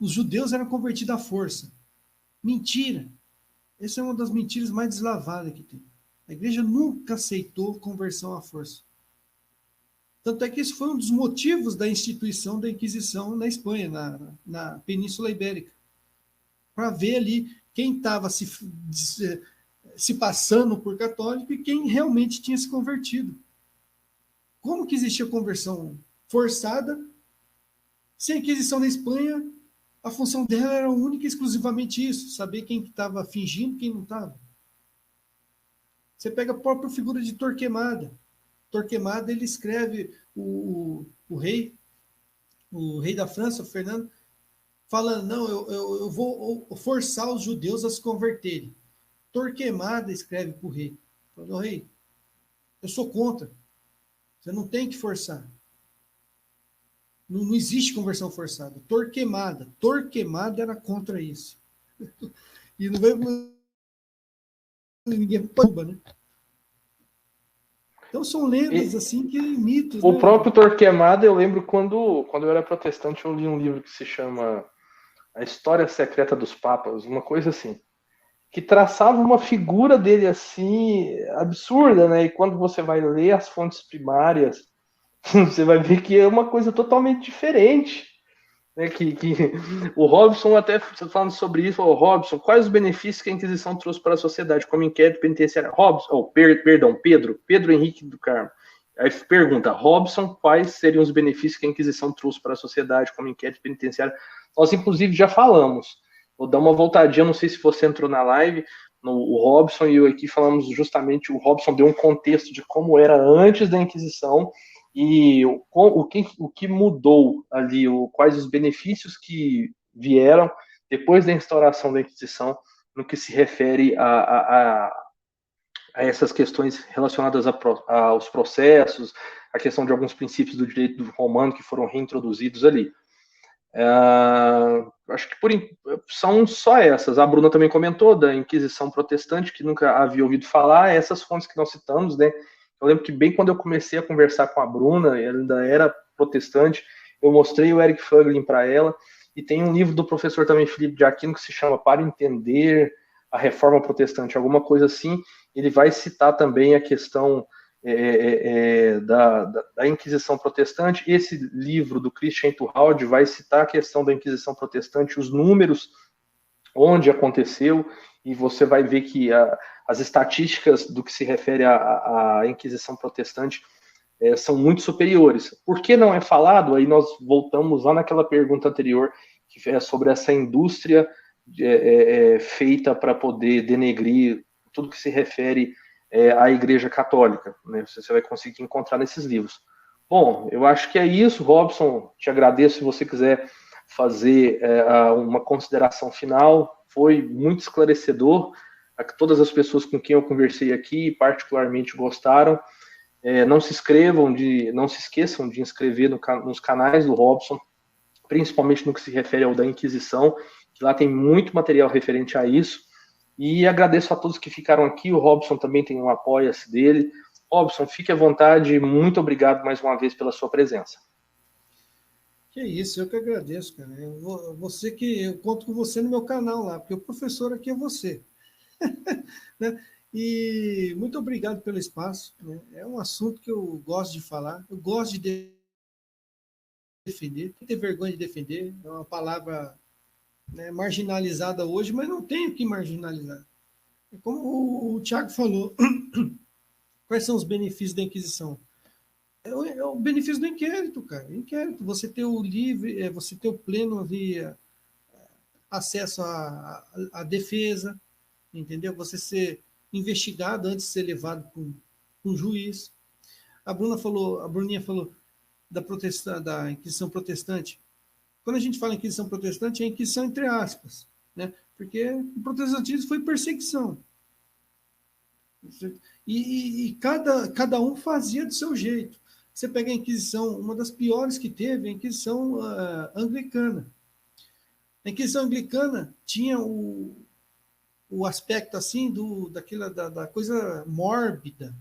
os judeus eram convertidos à força. Mentira! Essa é uma das mentiras mais deslavadas que tem. A igreja nunca aceitou conversão à força. Tanto é que isso foi um dos motivos da instituição da Inquisição na Espanha, na Península Ibérica. Para ver ali quem estava se passando por católico e quem realmente tinha se convertido. Como que existia conversão forçada? Se a Inquisição na Espanha, a função dela era única e exclusivamente isso, saber quem estava fingindo e quem não estava. Você pega a própria figura de Torquemada. Torquemada, ele escreve o rei da França, o Fernando, falando, não, eu vou forçar os judeus a se converterem. Torquemada escreve para o rei, falando, rei, eu sou contra, você não tem que forçar. Não existe conversão forçada. Torquemada era contra isso. E não veio ninguém para, né? Então são lendas assim que mitos. O próprio Torquemada, eu lembro quando eu era protestante, eu li um livro que se chama A História Secreta dos Papas, uma coisa assim, que traçava uma figura dele assim absurda, né? E quando você vai ler as fontes primárias, você vai ver que é uma coisa totalmente diferente. Né? Que o Robson, até falando sobre isso, falou, Robson, quais os benefícios que a Inquisição trouxe para a sociedade como inquérito penitenciário? Pedro Henrique do Carmo. Aí pergunta, Robson, quais seriam os benefícios que a Inquisição trouxe para a sociedade como inquérito penitenciário? Nós, inclusive, já falamos. Vou dar uma voltadinha, não sei se você entrou na live, o Robson e eu aqui falamos justamente, o Robson deu um contexto de como era antes da Inquisição e o que mudou ali, quais os benefícios que vieram depois da instauração da Inquisição no que se refere a essas questões relacionadas aos processos, a questão de alguns princípios do direito romano que foram reintroduzidos ali. Acho que são só essas. A Bruna também comentou da Inquisição Protestante, que nunca havia ouvido falar, essas fontes que nós citamos, né? Eu lembro que bem quando eu comecei a conversar com a Bruna, ela ainda era protestante, eu mostrei o Eric Fuglin para ela, e tem um livro do professor também, Felipe de Aquino, que se chama Para Entender a Reforma Protestante, alguma coisa assim. Ele vai citar também a questão da Inquisição Protestante. Esse livro do Christian Turhalde vai citar a questão da Inquisição Protestante, os números, onde aconteceu, e você vai ver que as estatísticas do que se refere à Inquisição Protestante são muito superiores. Por que não é falado? Aí nós voltamos lá naquela pergunta anterior, que é sobre essa indústria feita para poder denegrir tudo que se refere à Igreja Católica. Né? Você vai conseguir encontrar nesses livros. Bom, eu acho que é isso, Robson. Te agradeço se você quiser fazer uma consideração final. Foi muito esclarecedor. Todas as pessoas com quem eu conversei aqui particularmente gostaram. Não se esqueçam de inscrever nos canais do Robson, principalmente no que se refere ao da Inquisição, que lá tem muito material referente a isso. E agradeço a todos que ficaram aqui. O Robson também tem um apoia-se dele. Robson, fique à vontade. Muito obrigado mais uma vez pela sua presença. Que isso, eu que agradeço, cara. Eu conto com você no meu canal lá, porque o professor aqui é você. Né? E muito obrigado pelo espaço. Né? É um assunto que eu gosto de falar, eu gosto de defender, não ter vergonha de defender, é uma palavra, né, marginalizada hoje, mas não tem o que marginalizar. Como o Tiago falou, quais são os benefícios da Inquisição? É o benefício do inquérito, cara. Inquérito, você ter o livre, você ter o pleno ali, acesso à defesa, entendeu? Você ser investigado antes de ser levado para um juiz. A Bruninha falou da Inquisição Protestante. Quando a gente fala em Inquisição Protestante, é Inquisição entre aspas, né? Porque o protestantismo foi perseguição. E cada um fazia do seu jeito. Você pega a Inquisição, uma das piores que teve, a Inquisição anglicana. A Inquisição anglicana tinha o aspecto assim da coisa mórbida.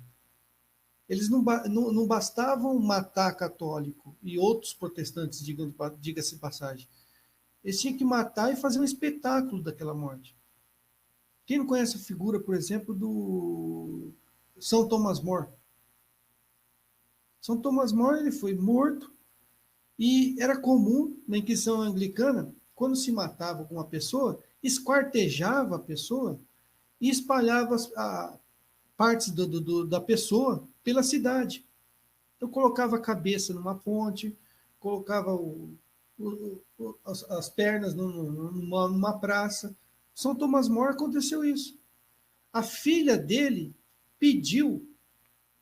Eles não bastavam matar católico e outros protestantes, diga-se passagem. Eles tinham que matar e fazer um espetáculo daquela morte. Quem não conhece a figura, por exemplo, do São Tomás More? São Tomás More, ele foi morto e era comum na Inquisição Anglicana, quando se matava com uma pessoa, esquartejava a pessoa e espalhava partes da pessoa pela cidade. Então colocava a cabeça numa ponte, colocava as pernas numa praça. São Tomás More aconteceu isso. A filha dele pediu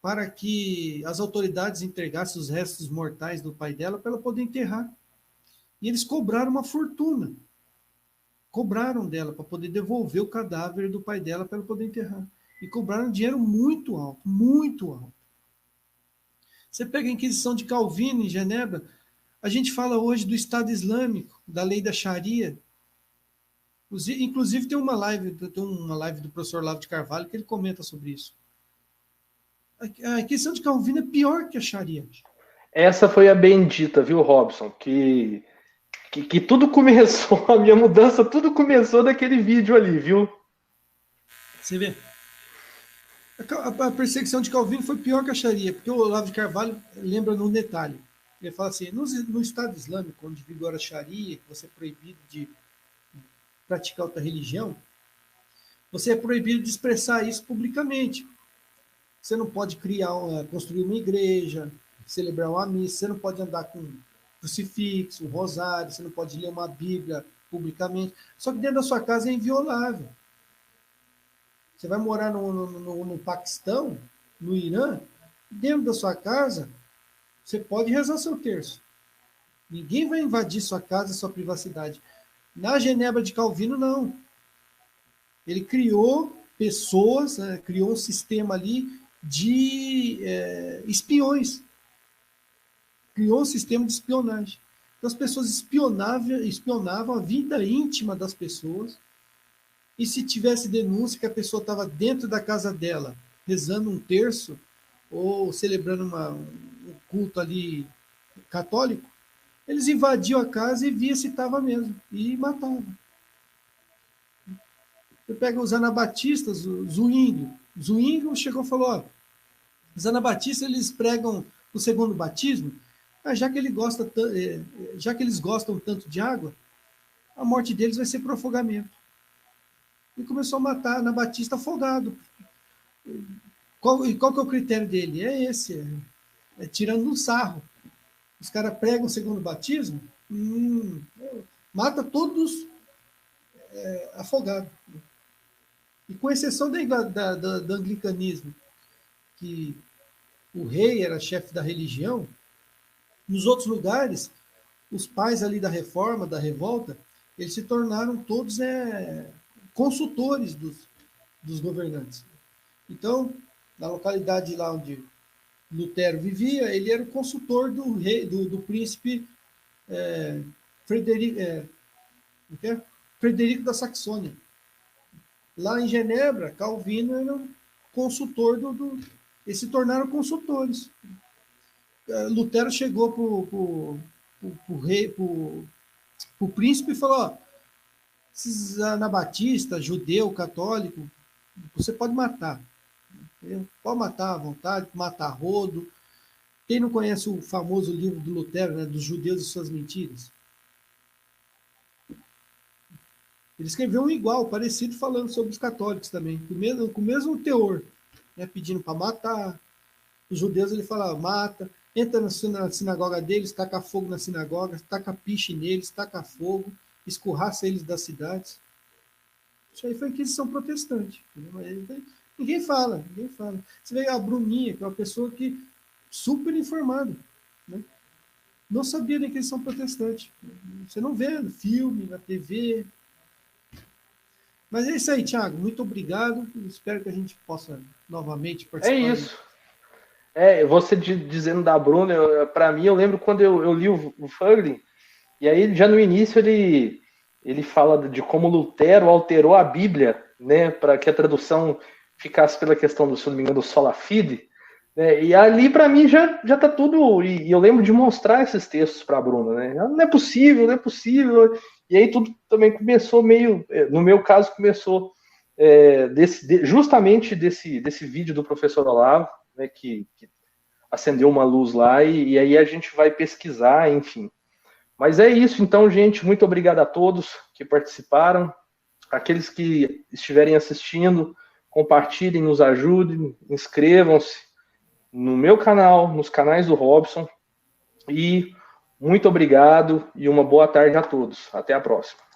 para que as autoridades entregassem os restos mortais do pai dela para ela poder enterrar. E eles cobraram uma fortuna. Cobraram dela para poder devolver o cadáver do pai dela para ela poder enterrar. E cobraram um dinheiro muito alto, muito alto. Você pega a Inquisição de Calvino em Genebra, a gente fala hoje do Estado Islâmico, da lei da Sharia. Inclusive tem uma live do professor Olavo de Carvalho que ele comenta sobre isso. A Inquisição de Calvino é pior que a Sharia. Essa foi a bendita, viu, Robson? Que tudo começou, a minha mudança, tudo começou daquele vídeo ali, viu? Você vê? A perseguição de Calvino foi pior que a Sharia, porque o Olavo de Carvalho lembra num detalhe. Ele fala assim, no Estado Islâmico, onde vigora a Sharia, que você é proibido de praticar outra religião, você é proibido de expressar isso publicamente. Você não pode construir uma igreja, celebrar uma missa, você não pode andar com crucifixo, um rosário, você não pode ler uma Bíblia publicamente. Só que dentro da sua casa é inviolável. Você vai morar no Paquistão, no Irã, dentro da sua casa, você pode rezar seu terço. Ninguém vai invadir sua casa, sua privacidade. Na Genebra de Calvino, não. Ele criou pessoas, criou um sistema ali de espiões. Criou um sistema de espionagem. Então, as pessoas espionavam a vida íntima das pessoas. E se tivesse denúncia que a pessoa estava dentro da casa dela, rezando um terço, ou celebrando um culto ali católico, eles invadiam a casa e via se estava mesmo, e matavam. Você pega os anabatistas, o Zwinglio. Zwinglio chegou e falou, ó, os anabatistas eles pregam o segundo batismo, já que eles gostam tanto de água, a morte deles vai ser por afogamento. E começou a matar anabatista afogado. Qual que é o critério dele? É esse, tirando um sarro. Os caras pregam o segundo batismo, mata todos afogados. E com exceção do anglicanismo, que o rei era chefe da religião, nos outros lugares, os pais ali da reforma, da revolta, eles se tornaram todos consultores dos governantes. Então, na localidade lá onde Lutero vivia, ele era o consultor do rei, do príncipe Frederico da Saxônia. Lá em Genebra, Calvino era o consultor eles se tornaram consultores. Lutero chegou pro rei, pro príncipe e falou, ó, esses anabatistas, judeu, católico, você pode matar. Pode matar à vontade, matar rodo. Quem não conhece o famoso livro do Lutero, né, dos judeus e suas mentiras? Ele escreveu um igual, parecido, falando sobre os católicos também, com o mesmo teor, né, pedindo para matar. Os judeus ele fala, mata, entra na sinagoga deles, taca fogo na sinagoga, taca piche neles, taca fogo, escorraça eles das cidades. Isso aí foi a Inquisição protestante. Ninguém fala. Você vê a Bruninha, que é uma pessoa que super informada, né? Não sabia da Inquisição protestante. Você não vê no filme, na TV. Mas é isso aí, Thiago. Muito obrigado. Espero que a gente possa novamente participar. É isso. Você dizendo da Bruna, para mim, eu lembro quando eu li o Fugling, e aí já no início ele fala de como Lutero alterou a Bíblia, né, para que a tradução ficasse pela questão do, se não me engano, do sola fide, né, e ali para mim já tá tudo, e eu lembro de mostrar esses textos para a Bruna, né, não é possível, E aí tudo também começou meio, no meu caso, começou justamente desse vídeo do professor Olavo, né, que acendeu uma luz lá, e aí a gente vai pesquisar, enfim. Mas é isso, então, gente, muito obrigado a todos que participaram, aqueles que estiverem assistindo, compartilhem, nos ajudem, inscrevam-se no meu canal, nos canais do Robson, e muito obrigado e uma boa tarde a todos. Até a próxima.